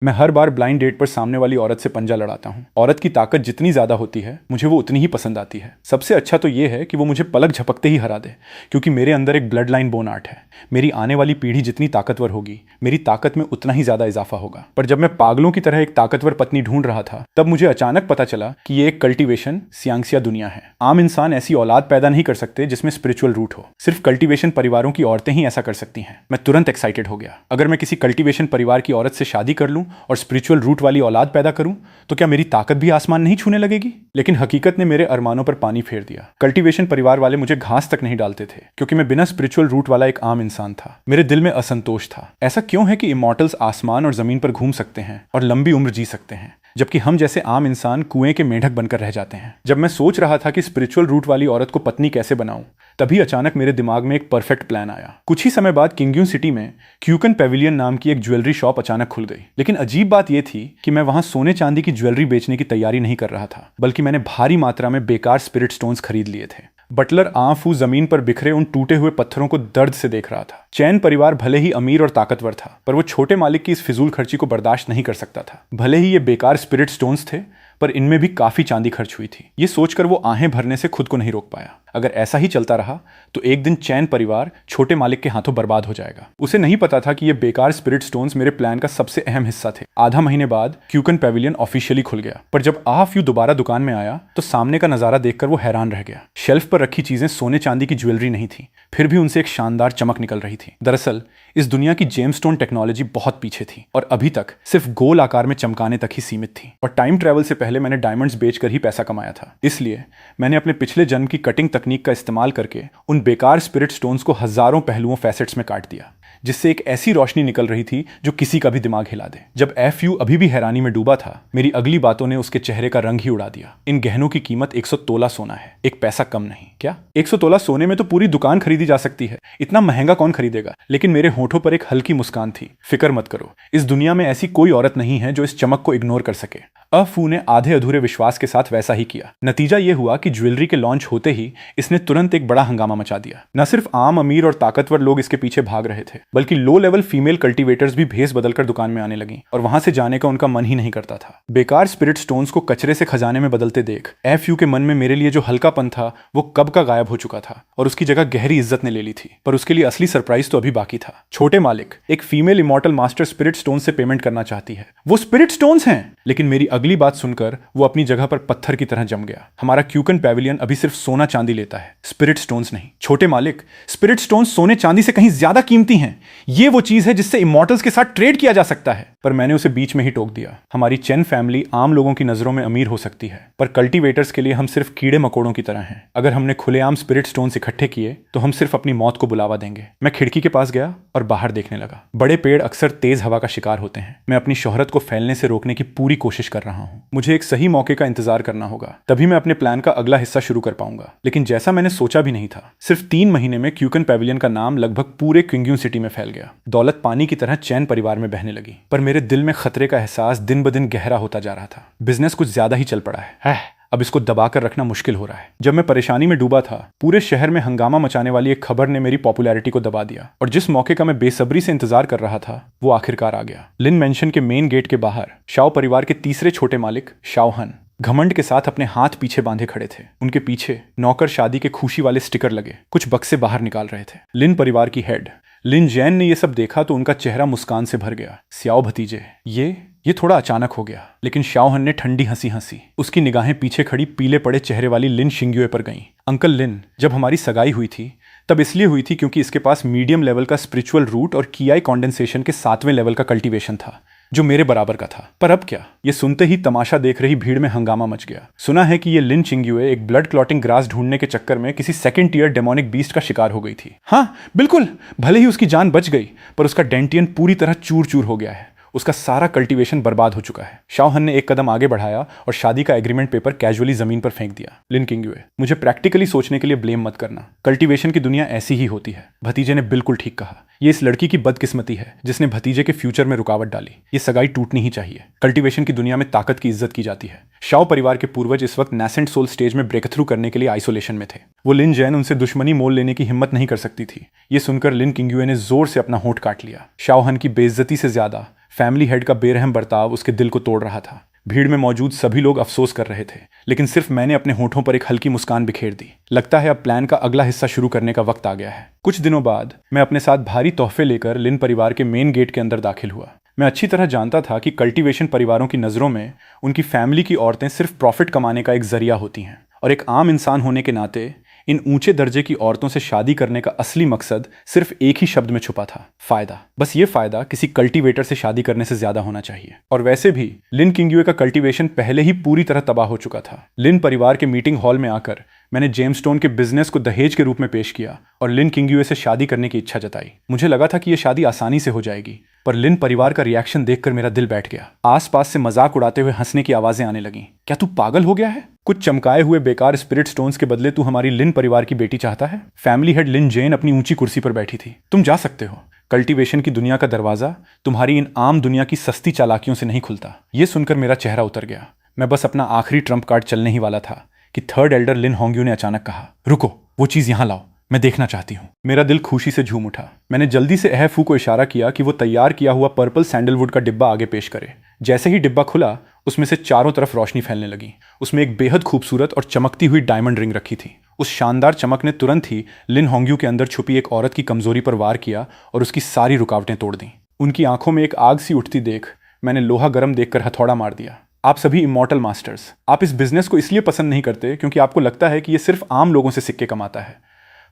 मैं हर बार blind date पर सामने वाली औरत से पंजा लड़ाता हूँ। औरत की ताकत जितनी ज्यादा होती है मुझे वो उतनी ही पसंद आती है। सबसे अच्छा तो ये है कि वो मुझे पलक झपकते ही हरा दे, क्योंकि मेरे अंदर एक ब्लड लाइन बोन आर्ट है। मेरी आने वाली पीढ़ी जितनी ताकतवर होगी, मेरी ताकत में उतना ही ज्यादा इजाफा होगा। पर जब मैं पागलों की तरह एक ताकतवर पत्नी ढूंढ रहा था, तब मुझे अचानक पता चला कि ये एक कल्टीवेशन सियांक्सिया दुनिया है। आम इंसान ऐसी औलाद पैदा नहीं कर सकते जिसमें स्पिरिचुअल रूट हो। सिर्फ कल्टीवेशन परिवारों की औरतें ही ऐसा कर सकती हैं। मैं तुरंत एक्साइटेड हो गया। अगर मैं किसी कल्टीवेशन परिवार की औरत से शादी कर लूं और स्पिरिचुअल रूट वाली औलाद पैदा करूं, तो क्या मेरी ताकत भी आसमान नहीं छूने लगेगी? लेकिन हकीकत ने मेरे अरमानों पर पानी फेर दिया। कल्टीवेशन परिवार वाले मुझे घास तक नहीं डालते थे, क्योंकि मैं बिना स्पिरिचुअल रूट वाला एक आम इंसान था। मेरे दिल में असंतोष था। ऐसा क्यों है कि इमॉर्टल्स आसमान और जमीन पर घूम सकते हैं और लंबी उम्र जी सकते हैं, जबकि हम जैसे आम इंसान कुएं के मेंढक बनकर रह जाते हैं? जब मैं सोच रहा था कि स्पिरिचुअल रूट वाली औरत को पत्नी कैसे बनाऊं, तभी अचानक मेरे दिमाग में एक परफेक्ट प्लान आया। कुछ ही समय बाद किंग्यून सिटी में क्यूकन पेविलियन नाम की एक ज्वेलरी शॉप अचानक खुल गई। लेकिन अजीब बात यह थी कि मैं वहां सोने चांदी की ज्वेलरी बेचने की तैयारी नहीं कर रहा था, बल्कि मैंने भारी मात्रा में बेकार स्पिरिट स्टोन्स खरीद लिए थे। बटलर आंफू जमीन पर बिखरे उन टूटे हुए पत्थरों को दर्द से देख रहा था। चैन परिवार भले ही अमीर और ताकतवर था, पर वो छोटे मालिक की इस फिजूल खर्ची को बर्दाश्त नहीं कर सकता था। भले ही ये बेकार स्पिरिट स्टोन्स थे, पर इनमें भी काफी चांदी खर्च हुई थी। ये सोचकर वो आहें भरने से खुद को नहीं रोक पाया। अगर ऐसा ही चलता रहा तो एक दिन चैन परिवार छोटे मालिक के हाथों बर्बाद हो जाएगा। उसे नहीं पता था कि ये बेकार स्पिरिट स्टोन्स मेरे प्लान का सबसे अहम हिस्सा थे। आधा महीने बाद क्यूकन पेविलियन ऑफिशियली खुल गया, पर जब आफयू दोबारा दुकान में आया तो सामने का नजारा देखकर वो हैरान रह गया। शेल्फ पर रखी चीजें सोने चांदी की ज्वेलरी नहीं थी, फिर भी उनसे एक शानदार चमक निकल रही थी। दरअसल इस दुनिया की जेमस्टोन टेक्नोलॉजी बहुत पीछे थी और अभी तक सिर्फ गोल आकार में चमकाने तक ही सीमित थी। और टाइम ट्रेवल से पहले मैंने डायमंड्स बेचकर ही पैसा कमाया था। इसलिए मैंने अपने पिछले जन्म की कटिंग तकनीक का इस्तेमाल करके उन बेकार स्पिरिट स्टोन्स को हजारों पहलुओं फैसेट्स में काट दिया, जिससे एक ऐसी रोशनी निकल रही थी जो किसी का भी दिमाग हिला दे। जब एफयू अभी भी हैरानी में डूबा था, मेरी अगली बातों ने उसके चेहरे का रंग ही उड़ा दिया। इन गहनों की कीमत 100 तोला सोना है, एक पैसा कम नहीं। क्या 100 तोला सोने में तो पूरी दुकान खरीदी जा सकती है? इतना महंगा कौन खरीदेगा? लेकिन मेरे होठों पर एक हल्की मुस्कान थी। फिक्र मत करो, इस दुनिया में ऐसी कोई औरत नहीं है जो इस चमक को इग्नोर कर सके। अफू ने आधे अधूरे विश्वास के साथ वैसा ही किया। नतीजा यह हुआ कि ज्वेलरी के लॉन्च होते ही इसने तुरंत एक बड़ा हंगामा मचा दिया। न सिर्फ आम अमीर और ताकतवर लोग इसके पीछे भाग रहे थे, बल्कि लो लेवल फीमेल कल्टीवेटर्स भी भेस बदलकर दुकान में आने लगी, और वहां से जाने का उनका मन ही नहीं करता था। बेकार स्पिरिट स्टोन्स को कचरे से खजाने में बदलते देख एफयू के मन में मेरे लिए जो हल्कापन था वो कब का गायब हो चुका था और उसकी जगह गहरी इज्जत ने ले ली थी। पर उसके लिए असली सरप्राइज तो अभी बाकी था। छोटे मालिक एक female immortal master spirit stone से पेमेंट करना चाहती है। वो स्पिरिट स्टोन्स हैं। लेकिन मेरी अगली बात सुनकर वो अपनी जगह पर पत्थर की तरह जम गया। हमारा क्यूकन पेविलियन अभी सिर्फ सोना चांदी लेता है, स्पिरिट स्टोन्स नहीं। छोटे मालिक, स्पिरिट स्टोन्स सोने चांदी से कहीं ज्यादा कीमती हैं। ये वो चीज है जिससे इमॉर्टल्स के साथ ट्रेड किया जा सकता है। पर मैंने उसे बीच में ही टोक दिया। हमारी चेन फैमिली आम लोगों की नजरों में अमीर हो सकती है, पर कल्टीवेटर्स के लिए हम सिर्फ कीड़े मकोड़ों की तरह हैं। अगर हमने खुलेआम स्पिरिट स्टोन्स इकट्ठे किए तो हम सिर्फ अपनी मौत को बुलावा देंगे। मैं खिड़की के पास गया और बाहर देखने लगा। बड़े पेड़ अक्सर तेज हवा का शिकार होते हैं। मैं अपनी शोहरत को फैलने से रोकने की पूरी कोशिश कर रहा हूं। मुझे एक सही मौके का इंतजार करना होगा, तभी मैं अपने प्लान का अगला हिस्सा शुरू कर पाऊंगा। लेकिन जैसा मैंने सोचा भी नहीं था, सिर्फ 3 महीने में क्यूकन पेविलियन का नाम लगभग पूरे क्विंग्यून सिटी में फैल गया। दौलत पानी की तरह चैन परिवार में बहने लगी, पर मेरे दिल में खतरे का एहसास दिन ब दिन गहरा होता जा रहा था। बिजनेस कुछ ज्यादा ही चल पड़ा है। अब इसको दबाकर रखना मुश्किल हो रहा है। जब मैं परेशानी में डूबा था, पूरे शहर में हंगामा मचाने वाली एक खबर ने मेरी पॉपुलैरिटी को दबा दिया, और जिस मौके का मैं बेसब्री से इंतजार कर रहा था वो आखिरकार आ गया। लिन मेंशन के मेन गेट के बाहर शाओ परिवार के तीसरे छोटे मालिक शाओहन घमंड के साथ अपने हाथ पीछे बांधे खड़े थे। उनके पीछे नौकर शादी के खुशी वाले स्टिकर लगे कुछ बक्से बाहर निकाल रहे थे। लिन परिवार की हेड लिन जैन ने यह सब देखा तो उनका चेहरा मुस्कान से भर गया। स्याओ भतीजे, ये थोड़ा अचानक हो गया। लेकिन शाओहन ने ठंडी हंसी हंसी। उसकी निगाहें पीछे खड़ी पीले पड़े चेहरे वाली लिन शिंग्युए पर गईं। अंकल लिन, जब हमारी सगाई हुई थी तब इसलिए हुई थी क्योंकि इसके पास मीडियम लेवल का स्पिरिचुअल रूट और कियाई कॉन्डेंसेशन के 7वें लेवल का कल्टीवेशन था, जो मेरे बराबर का था। पर अब क्या? ये सुनते ही तमाशा देख रही भीड़ में हंगामा मच गया। सुना है कि ये लिन चिंग्युए एक ब्लड क्लॉटिंग ग्रास ढूंढने के चक्कर में किसी सेकंड टीयर डेमोनिक बीस्ट का शिकार हो गई थी। हाँ बिल्कुल, भले ही उसकी जान बच गई, पर उसका डेंटियन पूरी तरह चूर चूर हो गया है। उसका सारा कल्टीवेशन बर्बाद हो चुका है। शाओहन ने एक कदम आगे बढ़ाया और शादी का एग्रीमेंट पेपर कैजुअली जमीन पर फेंक दिया। लिन किंग्युए, मुझे प्रैक्टिकली सोचने के लिए ब्लेम मत करना। कल्टीवेशन की दुनिया ऐसी ही होती है। भतीजे ने बिल्कुल ठीक कहा। ये इस लड़की की बदकिस्मती है जिसने भतीजे के फ्यूचर में रुकावट डाली। ये सगाई टूटनी ही चाहिए। कल्टीवेशन की दुनिया में ताकत की इज्जत की जाती है। शाओ परिवार के पूर्वज इस वक्त नैसेंट सोल स्टेज में ब्रेक थ्रू करने के लिए आइसोलेशन में थे। वो लिन जैन उनसे दुश्मनी मोल लेने की हिम्मत नहीं कर सकती थी। ये सुनकर लिन किंग्युए ने जोर से अपना होंठ काट लिया। शाओहन की बेइज्जती से ज्यादा फैमिली हेड का बेरहम बर्ताव उसके दिल को तोड़ रहा था। भीड़ में मौजूद सभी लोग अफसोस कर रहे थे, लेकिन सिर्फ मैंने अपने होठों पर एक हल्की मुस्कान बिखेर दी। लगता है अब प्लान का अगला हिस्सा शुरू करने का वक्त आ गया है। कुछ दिनों बाद मैं अपने साथ भारी तोहफे लेकर लिन परिवार के मेन गेट के अंदर दाखिल हुआ। मैं अच्छी तरह जानता था कि कल्टीवेशन परिवारों की नज़रों में उनकी फैमिली की औरतें सिर्फ प्रॉफिट कमाने का एक जरिया होती हैं, और एक आम इंसान होने के नाते इन ऊंचे दर्जे की औरतों से शादी करने का असली मकसद सिर्फ एक ही शब्द में छुपा था, फायदा। बस ये फायदा किसी कल्टीवेटर से शादी करने से ज्यादा होना चाहिए। और वैसे भी लिन किंगयुए का कल्टीवेशन पहले ही पूरी तरह तबाह हो चुका था। लिन परिवार के मीटिंग हॉल में आकर मैंने जेम्सटोन के बिजनेस को दहेज के रूप में पेश किया और लिन किंगयुए से शादी करने की इच्छा जताई। मुझे लगा था कि यह शादी आसानी से हो जाएगी, पर लिन परिवार का रिएक्शन देखकर मेरा दिल बैठ गया। आसपास से मजाक उड़ाते हुए हंसने की आवाजें आने लगीं। क्या तू पागल हो गया है? कुछ चमकाए हुए बेकार स्पिरिट स्टोन्स के बदले तू हमारी लिन परिवार की बेटी चाहता है? फैमिली हेड लिन जेन अपनी ऊंची कुर्सी पर बैठी थी। तुम जा सकते हो। कल्टीवेशन की दुनिया का दरवाजा तुम्हारी इन आम दुनिया की सस्ती चालाकियों से नहीं खुलता। यह सुनकर मेरा चेहरा उतर गया। मैं बस अपना आखिरी ट्रम्प कार्ड चलने ही वाला था कि थर्ड एल्डर लिन होंग्यू ने अचानक कहा, रुको, वो चीज यहां लाओ, मैं देखना चाहती हूँ। मेरा दिल खुशी से झूम उठा। मैंने जल्दी से अहफू को इशारा किया कि वो तैयार किया हुआ पर्पल सैंडलवुड का डिब्बा आगे पेश करे। जैसे ही डिब्बा खुला, उसमें से चारों तरफ रोशनी फैलने लगी। उसमें एक बेहद खूबसूरत और चमकती हुई डायमंड रिंग रखी थी। उस शानदार चमक ने तुरंत ही लिन होंग्यू के अंदर छुपी एक औरत की कमजोरी पर वार किया और उसकी सारी रुकावटें तोड़ दी। उनकी आंखों में एक आग सी उठती देख मैंने लोहा गर्म देखकर हथौड़ा मार दिया। आप सभी इमॉर्टल मास्टर्स, आप इस बिजनेस को इसलिए पसंद नहीं करते क्योंकि आपको लगता है कि ये सिर्फ आम लोगों से सिक्के कमाता है,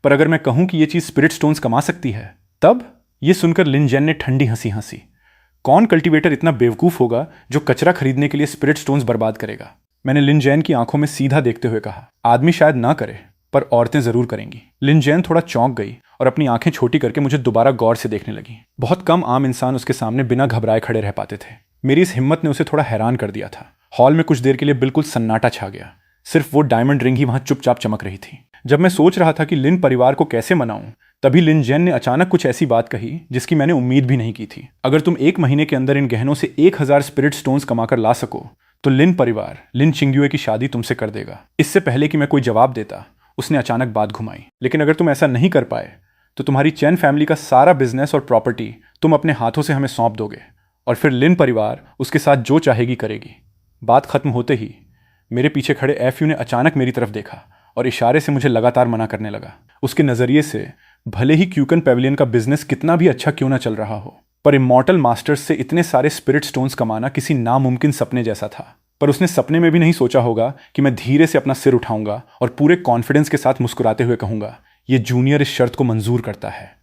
पर अगर मैं कहूं कि ये चीज स्पिरिट स्टोन्स कमा सकती है, तब? ये सुनकर लिन जेन ने ठंडी हंसी हंसी। कौन कल्टीवेटर इतना बेवकूफ होगा जो कचरा खरीदने के लिए स्पिरिट स्टोन्स बर्बाद करेगा? मैंने लिन जेन की आंखों में सीधा देखते हुए कहा, आदमी शायद ना करे, पर औरतें जरूर करेंगी। लिन जेन थोड़ा चौंक गई और अपनी आंखें छोटी करके मुझे दोबारा गौर से देखने लगी। बहुत कम आम इंसान उसके सामने बिना घबराए खड़े रह पाते थे। मेरी इस हिम्मत ने उसे थोड़ा हैरान कर दिया था। हॉल में कुछ देर के लिए बिल्कुल सन्नाटा छा गया। सिर्फ वो डायमंड रिंग ही वहां चुपचाप चमक रही थी। जब मैं सोच रहा था कि लिन परिवार को कैसे मनाऊं, तभी लिन जेन ने अचानक कुछ ऐसी बात कही जिसकी मैंने उम्मीद भी नहीं की थी। अगर तुम 1 महीने के अंदर इन गहनों से 1000 स्पिरिट स्टोन्स कमाकर ला सको, तो लिन परिवार लिन चिंगयुए की शादी तुमसे कर देगा। इससे पहले कि मैं कोई जवाब देता, उसने अचानक बात घुमाई। लेकिन अगर तुम ऐसा नहीं कर पाए, तो तुम्हारी चैन फैमिली का सारा बिजनेस और प्रॉपर्टी तुम अपने हाथों से हमें सौंप दोगे, और फिर लिन परिवार उसके साथ जो चाहेगी करेगी। बात खत्म होते ही मेरे पीछे खड़े एफयू ने अचानक मेरी तरफ देखा और इशारे से मुझे लगातार मना करने लगा। उसके नजरिए से भले ही क्यूकन पेविलियन का बिजनेस कितना भी अच्छा क्यों ना चल रहा हो, पर इमॉर्टल मास्टर्स से इतने सारे स्पिरिट स्टोन्स कमाना किसी नामुमकिन सपने जैसा था। पर उसने सपने में भी नहीं सोचा होगा कि मैं धीरे से अपना सिर उठाऊंगा और पूरे कॉन्फिडेंस के साथ मुस्कुराते हुए कहूंगा, ये जूनियर इस शर्त को मंजूर करता है।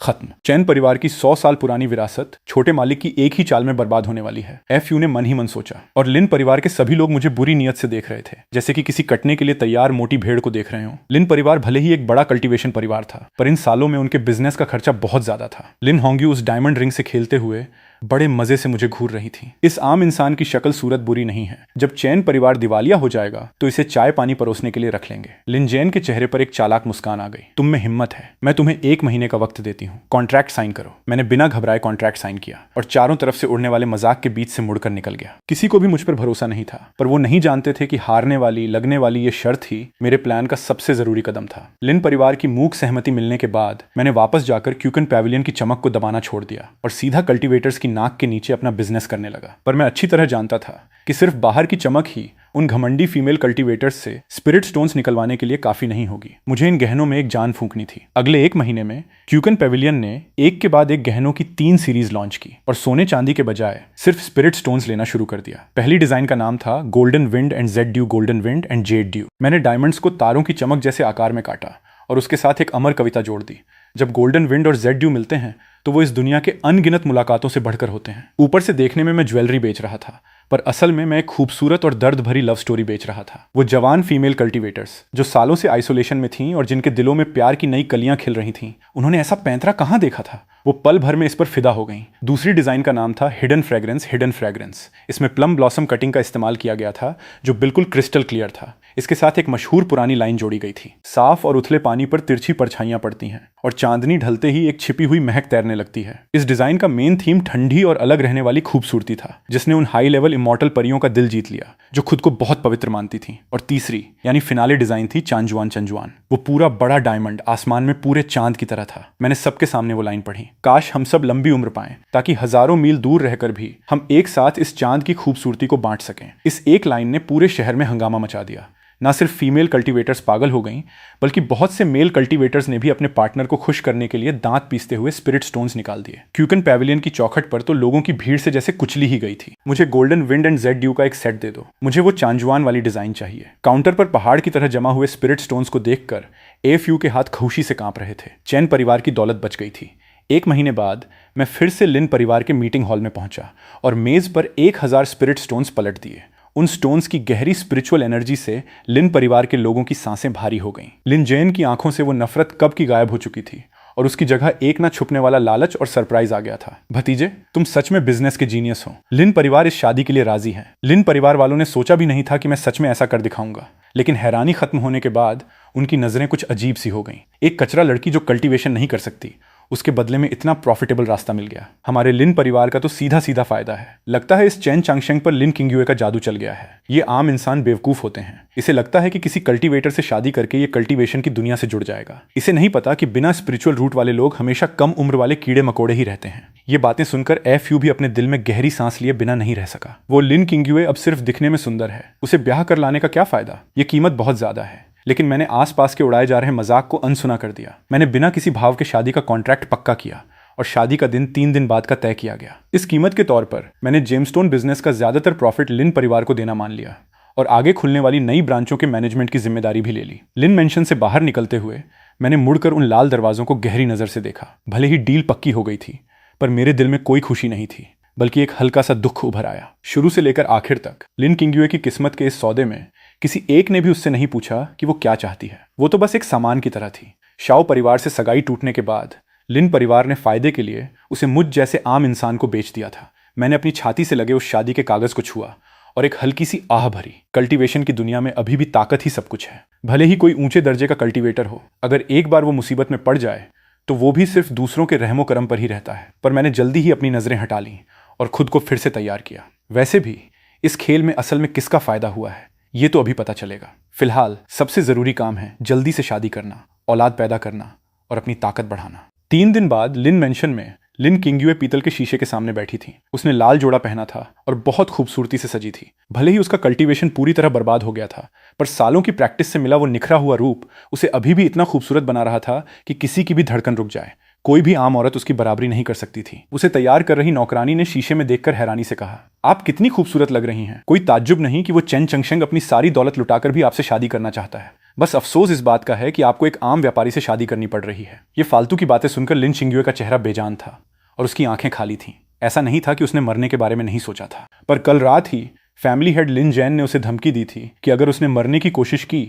खत्म। चैन परिवार की 100 साल पुरानी विरासत छोटे मालिक की एक ही चाल में बर्बाद होने वाली है, एफयू ने मन ही मन सोचा। और लिन परिवार के सभी लोग मुझे बुरी नीयत से देख रहे थे, जैसे कि किसी कटने के लिए तैयार मोटी भेड़ को देख रहे हो। लिन परिवार भले ही एक बड़ा कल्टीवेशन परिवार था, पर इन सालों में उनके बिजनेस का खर्चा बहुत ज्यादा था। लिन होंग्यू उस डायमंड रिंग से खेलते हुए बड़े मजे से मुझे घूर रही थी। इस आम इंसान की शक्ल सूरत बुरी नहीं है। जब चैन परिवार दिवालिया हो जाएगा तो इसे चाय पानी परोसने के लिए रख लेंगे। लिन जेन के चेहरे पर एक चालाक मुस्कान आ गई। तुम में हिम्मत है, मैं तुम्हें 1 महीने का वक्त देती हूँ, कॉन्ट्रैक्ट साइन करो। मैंने बिना घबराए कॉन्ट्रैक्ट साइन किया और चारों तरफ से उड़ने वाले मजाक के बीच से मुड़कर निकल गया। किसी को भी मुझ पर भरोसा नहीं था, पर वो नहीं जानते थे कि हारने वाली लगने वाली ये शर्त ही मेरे प्लान का सबसे जरूरी कदम था। लिन परिवार की मूक सहमति मिलने के बाद मैंने वापस जाकर क्यूकन पेविलियन की चमक को दबाना छोड़ दिया और सीधा कल्टीवेटर्स की नाक के नीचे अपना बिजनेस करने लगा। पर मैं अच्छी तरह जानता था कि सिर्फ बाहर की चमक ही उन घमंडी फीमेल कल्टीवेटर्स से स्पिरिट स्टोन्स निकलवाने के लिए काफी नहीं होगी। मुझे इन गहनों में एक जान फूंकनी थी। अगले 1 महीने में क्यूकन पेविलियन ने एक के बाद एक गहनों की 3 सीरीज लॉन्च की और सोने चांदी के बजाय सिर्फ स्पिरिट स्टोन्स लेना शुरू कर दिया। पहली डिजाइन का नाम था golden wind and Z due golden wind and Z due. मैंने डायमंड्स को तारों की चमक जैसे आकार में काटा और उसके साथ एक अमर कविता जोड़ दी। जब गोल्डन विंड और जेड ड्यू मिलते हैं तो वो इस दुनिया के अनगिनत मुलाकातों से बढ़कर होते हैं। ऊपर से देखने में मैं ज्वेलरी बेच रहा था, पर असल में मैं एक खूबसूरत और दर्द भरी लव स्टोरी बेच रहा था। वो जवान फीमेल कल्टीवेटर्स जो सालों से आइसोलेशन में थीं और जिनके दिलों में प्यार की नई कलियां खिल रही थीं, उन्होंने ऐसा पैंतरा कहाँ देखा था। वो पल भर में इस पर फिदा हो गईं। दूसरी डिजाइन का नाम था हिडन फ्रेग्रेंस हिडन फ्रेग्रेंस। इसमें प्लम ब्लॉसम कटिंग का इस्तेमाल किया गया था जो बिल्कुल क्रिस्टल क्लियर था। इसके साथ एक मशहूर पुरानी लाइन जोड़ी गई थी, साफ और उथले पानी पर तिरछी परछाइयां पड़ती हैं और चांदनी ढलते ही एक छिपी हुई महक तैरने लगती है। इस डिजाइन का मेन थीम ठंडी और अलग रहने वाली खूबसूरती था, जिसने उन हाई लेवल इमॉर्टल परियों का दिल जीत लिया जो खुद को बहुत पवित्र मानती थीं। और तीसरी यानी फिनाले डिजाइन थी चांजुआन चंजुआन। वो पूरा बड़ा डायमंड आसमान में पूरे चांद की तरह था। मैंने सबके सामने वो लाइन पढ़ी, काश हम सब लंबी उम्र पाएं ताकि हजारों मील दूर रहकर भी हम एक साथ इस चांद की खूबसूरती को बांट सकें। इस एक लाइन ने पूरे शहर में हंगामा मचा दिया। ना सिर्फ फीमेल कल्टीवेटर्स पागल हो गईं, बल्कि बहुत से मेल कल्टीवेटर्स ने भी अपने पार्टनर को खुश करने के लिए दांत पीसते हुए स्पिरिट स्टोन्स निकाल दिए। क्यूकन पैविलियन की चौखट पर तो लोगों की भीड़ से जैसे कुचली ही गई थी। मुझे golden wind and Z due का एक सेट दे दो, मुझे वो चांजुआन वाली डिजाइन चाहिए। काउंटर पर पहाड़ की तरह जमा हुए स्पिरिट स्टोन्स को देखकर एफयू के हाथ खुशी से कांप रहे थे। चैन परिवार की दौलत बच गई थी। 1 महीने बाद मैं फिर से लिन परिवार के मीटिंग हॉल में पहुंचा और मेज पर 1000 स्पिरिट स्टोन्स पलट दिए। उन स्टोन्स की गहरी स्पिरिचुअल एनर्जी से लिन परिवार के लोगों की सांसें भारी हो गईं। लिन जैन की आंखों से वो नफरत कब की गायब हो चुकी थी और उसकी जगह एक ना छुपने वाला लालच और सरप्राइज आ गया था। भतीजे, तुम सच में बिजनेस के जीनियस हो। लिन परिवार इस शादी के लिए राजी है। लिन परिवार वालों ने सोचा भी नहीं था कि मैं सच में ऐसा कर दिखाऊंगा, लेकिन हैरानी खत्म होने के बाद उनकी नजरें कुछ अजीब सी हो गईं। एक कचरा लड़की जो कल्टीवेशन नहीं कर सकती, उसके बदले में इतना प्रॉफिटेबल रास्ता मिल गया। हमारे लिन परिवार का तो सीधा सीधा फायदा है। लगता है इस चैन चांगशेंग पर लिन किंगयुए का जादू चल गया है। ये आम इंसान बेवकूफ होते हैं। इसे लगता है कि किसी कल्टीवेटर से शादी करके ये कल्टीवेशन की दुनिया से जुड़ जाएगा। इसे नहीं पता कि बिना स्पिरिचुअल रूट वाले लोग हमेशा कम उम्र वाले कीड़े मकोड़े ही रहते हैं। ये बातें सुनकर एफयू भी अपने दिल में गहरी सांस लिए बिना नहीं रह सका। वो लिन किंगयुए अब सिर्फ दिखने में सुंदर है, उसे ब्याह कर लाने का क्या फायदा? ये कीमत बहुत ज्यादा है। लेकिन मैंने आसपास के उड़ाए जा रहे मजाक को अनसुना कर दिया। मैंने बिना किसी भाव के शादी का कॉन्ट्रैक्ट पक्का किया और शादी का दिन 3 दिन बाद का तय किया गया। इस कीमत के तौर पर मैंने जेमस्टोन बिजनेस का ज्यादातर प्रॉफिट लिन परिवार को देना मान लिया और आगे खुलने वाली नई ब्रांचों के मैनेजमेंट की जिम्मेदारी भी ले ली। लिन मेंशन से बाहर निकलते हुए मैंने मुड़कर उन लाल दरवाजों को गहरी नजर से देखा। भले ही डील पक्की हो गई थी, पर मेरे दिल में कोई खुशी नहीं थी, बल्कि एक हल्का सा दुख उभर आया। शुरू से लेकर आखिर तक लिन किंगयुए की किस्मत के इस सौदे में किसी एक ने भी उससे नहीं पूछा कि वो क्या चाहती है। वो तो बस एक सामान की तरह थी। शाओ परिवार से सगाई टूटने के बाद लिन परिवार ने फायदे के लिए उसे मुझ जैसे आम इंसान को बेच दिया था। मैंने अपनी छाती से लगे उस शादी के कागज को छुआ और एक हल्की सी आह भरी। कल्टीवेशन की दुनिया में अभी भी ताकत ही सब कुछ है। भले ही कोई ऊंचे दर्जे का कल्टीवेटर हो, अगर एक बार वो मुसीबत में पड़ जाए तो वो भी सिर्फ दूसरों के रहमो करम पर ही रहता है। पर मैंने जल्दी ही अपनी नजरें हटा ली और खुद को फिर से तैयार किया। वैसे भी इस खेल में असल में किसका फायदा हुआ है, ये तो अभी पता चलेगा। फिलहाल सबसे जरूरी काम है जल्दी से शादी करना, औलाद पैदा करना और अपनी ताकत बढ़ाना। 3 दिन बाद लिन मेंशन में लिन किंगयुए पीतल के शीशे के सामने बैठी थी। उसने लाल जोड़ा पहना था और बहुत खूबसूरती से सजी थी। भले ही उसका कल्टीवेशन पूरी तरह बर्बाद हो गया था, पर सालों की प्रैक्टिस से मिला वो निखरा हुआ रूप उसे अभी भी इतना खूबसूरत बना रहा था कि किसी की भी धड़कन रुक जाए। कोई भी आम औरत उसकी बराबरी नहीं कर सकती थी। उसे तैयार कर रही नौकरानी ने शीशे में देखकर हैरानी से कहा, आप कितनी खूबसूरत लग रही हैं। कोई ताज्जुब नहीं कि वो चैन चंगशेंग अपनी सारी दौलत लुटाकर भी आपसे शादी करना चाहता है। बस अफसोस इस बात का है कि आपको एक आम व्यापारी से शादी करनी पड़ रही है। ये फालतू की बातें सुनकर लिन किंगयुए का चेहरा बेजान था और उसकी आंखें खाली थीं। ऐसा नहीं था कि उसने मरने के बारे में नहीं सोचा था, पर कल रात ही फैमिली हेड लिन जैन ने उसे धमकी दी थी कि अगर उसने मरने की कोशिश की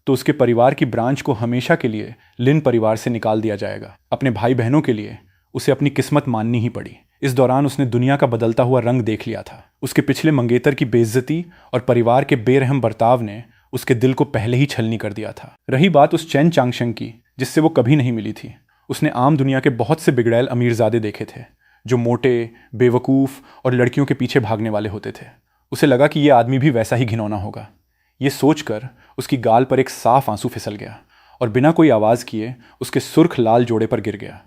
तो उसके परिवार की ब्रांच को हमेशा के लिए लिन परिवार से निकाल दिया जाएगा। अपने भाई बहनों के लिए उसे अपनी किस्मत माननी ही पड़ी। इस दौरान उसने दुनिया का बदलता हुआ रंग देख लिया था। उसके पिछले मंगेतर की बेइज्जती और परिवार के बेरहम बर्ताव ने उसके दिल को पहले ही छलनी कर दिया था। रही बात उस चैन चांगशेंग की जिससे वो कभी नहीं मिली थी, उसने आम दुनिया के बहुत से बिगड़ैल अमीरजादे देखे थे जो मोटे, बेवकूफ़ और लड़कियों के पीछे भागने वाले होते थे। उसे लगा कि यह आदमी भी वैसा ही घिनौना होगा। ये सोचकर उसकी गाल पर एक साफ आंसू फिसल गया और बिना कोई आवाज़ किए उसके सुर्ख लाल जोड़े पर गिर गया।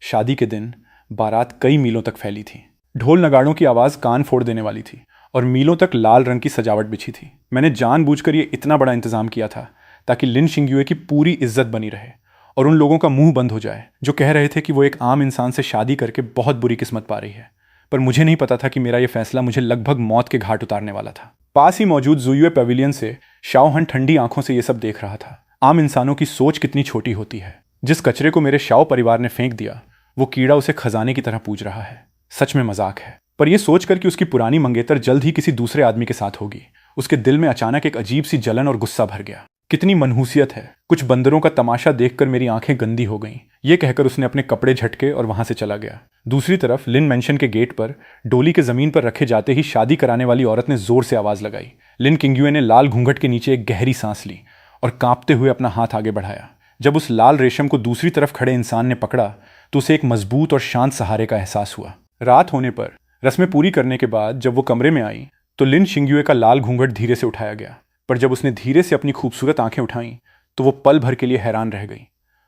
शादी के दिन बारात कई मीलों तक फैली थी। ढोल नगाड़ों की आवाज़ कान फोड़ देने वाली थी और मीलों तक लाल रंग की सजावट बिछी थी। मैंने जानबूझकर ये इतना बड़ा इंतजाम किया था ताकि लिन किंगयुए की पूरी इज्जत बनी रहे और उन लोगों का मुंह बंद हो जाए जो कह रहे थे कि वो एक आम इंसान से शादी करके बहुत बुरी किस्मत पा रही है। पर मुझे नहीं पता था कि मेरा यह फैसला मुझे लगभग मौत के घाट उतारने वाला था। पास ही मौजूद जुयुए पेविलियन से शाओ हन ठंडी आंखों से यह सब देख रहा था। आम इंसानों की सोच कितनी छोटी होती है। जिस कचरे को मेरे शाओ परिवार ने फेंक दिया, वो कीड़ा उसे खजाने की तरह पूज रहा है। सच में मजाक है। पर यह सोचकर कि उसकी पुरानी मंगेतर जल्द ही किसी दूसरे आदमी के साथ होगी, उसके दिल में अचानक एक अजीब सी जलन और गुस्सा भर गया। कितनी मनहूसियत है। कुछ बंदरों का तमाशा देखकर मेरी आंखें गंदी हो गईं। ये कहकर उसने अपने कपड़े झटके और वहां से चला गया। दूसरी तरफ लिन मेंशन के गेट पर डोली के जमीन पर रखे जाते ही शादी कराने वाली औरत ने जोर से आवाज लगाई। लिन किंगयुए ने लाल घूंघट के नीचे एक गहरी सांस ली और कांपते हुए अपना हाथ आगे बढ़ाया। जब उस लाल रेशम को दूसरी तरफ खड़े इंसान ने पकड़ा तो उसे एक मजबूत और शांत सहारे का एहसास हुआ। रात होने पर रस्में पूरी करने के बाद जब वो कमरे में आई तो लिन शिंग्युए का लाल घूंघट धीरे से उठाया गया, पर जब उसने धीरे से अपनी खूबसूरत आंखें उठाईं तो वो पल भर के लिए हैरान रह गई।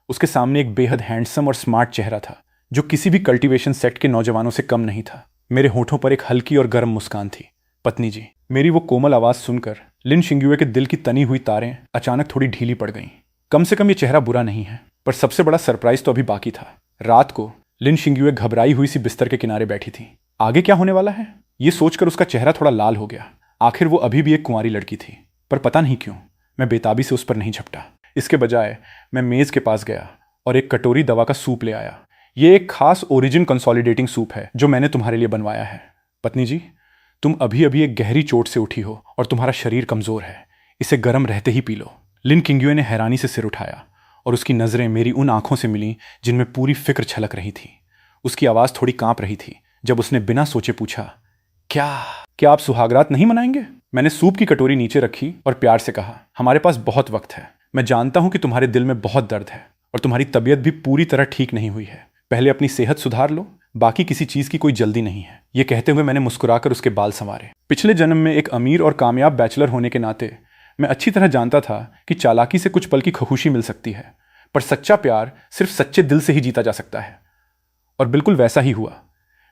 उसके सामने एक बेहद हैंडसम और स्मार्ट चेहरा था जो किसी भी कल्टीवेशन सेट के नौजवानों से कम नहीं था। मेरे होठों पर एक हल्की और गर्म मुस्कान थी। पत्नी जी। मेरी वो कोमल आवाज़ सुनकर लिन शिंग्युए के दिल की तनी हुई तारें अचानक थोड़ी ढीली पड़ गईं। कम से कम ये चेहरा बुरा नहीं है। पर सबसे बड़ा सरप्राइज तो अभी बाकी था। रात को लिन शिंग्युए घबराई हुई सी बिस्तर के किनारे बैठी थी। आगे क्या होने वाला है ये सोचकर उसका चेहरा थोड़ा लाल हो गया। आखिर वो अभी भी एक कुंवारी लड़की थी। पर पता नहीं क्यों मैं बेताबी से उस पर नहीं झपटा। इसके बजाय मैं मेज़ के पास गया और एक कटोरी दवा का सूप ले आया। ये एक खास ओरिजिन कंसोलिडेटिंग सूप है जो मैंने तुम्हारे लिए बनवाया है। पत्नी जी, तुम अभी अभी एक गहरी चोट से उठी हो और तुम्हारा शरीर कमज़ोर है। इसे गर्म रहते ही पी लो। लिन किंग्युए ने हैरानी से सिर उठाया और उसकी नज़रें मेरी उन आंखों से मिलीं जिनमें पूरी फिक्र छलक रही थी। उसकी आवाज़ थोड़ी कांप रही थी जब उसने बिना सोचे पूछा, क्या आप सुहागरात नहीं मनाएंगे? मैंने सूप की कटोरी नीचे रखी और प्यार से कहा, हमारे पास बहुत वक्त है। मैं जानता हूं कि तुम्हारे दिल में बहुत दर्द है और तुम्हारी तबीयत भी पूरी तरह ठीक नहीं हुई है। पहले अपनी सेहत सुधार लो, बाकी किसी चीज़ की कोई जल्दी नहीं है। ये कहते हुए मैंने मुस्कुराकर उसके बाल संवारे। पिछले जन्म में एक अमीर और कामयाब बैचलर होने के नाते मैं अच्छी तरह जानता था कि चालाकी से कुछ पल की खुशी मिल सकती है, पर सच्चा प्यार सिर्फ सच्चे दिल से ही जीता जा सकता है। और बिल्कुल वैसा ही हुआ।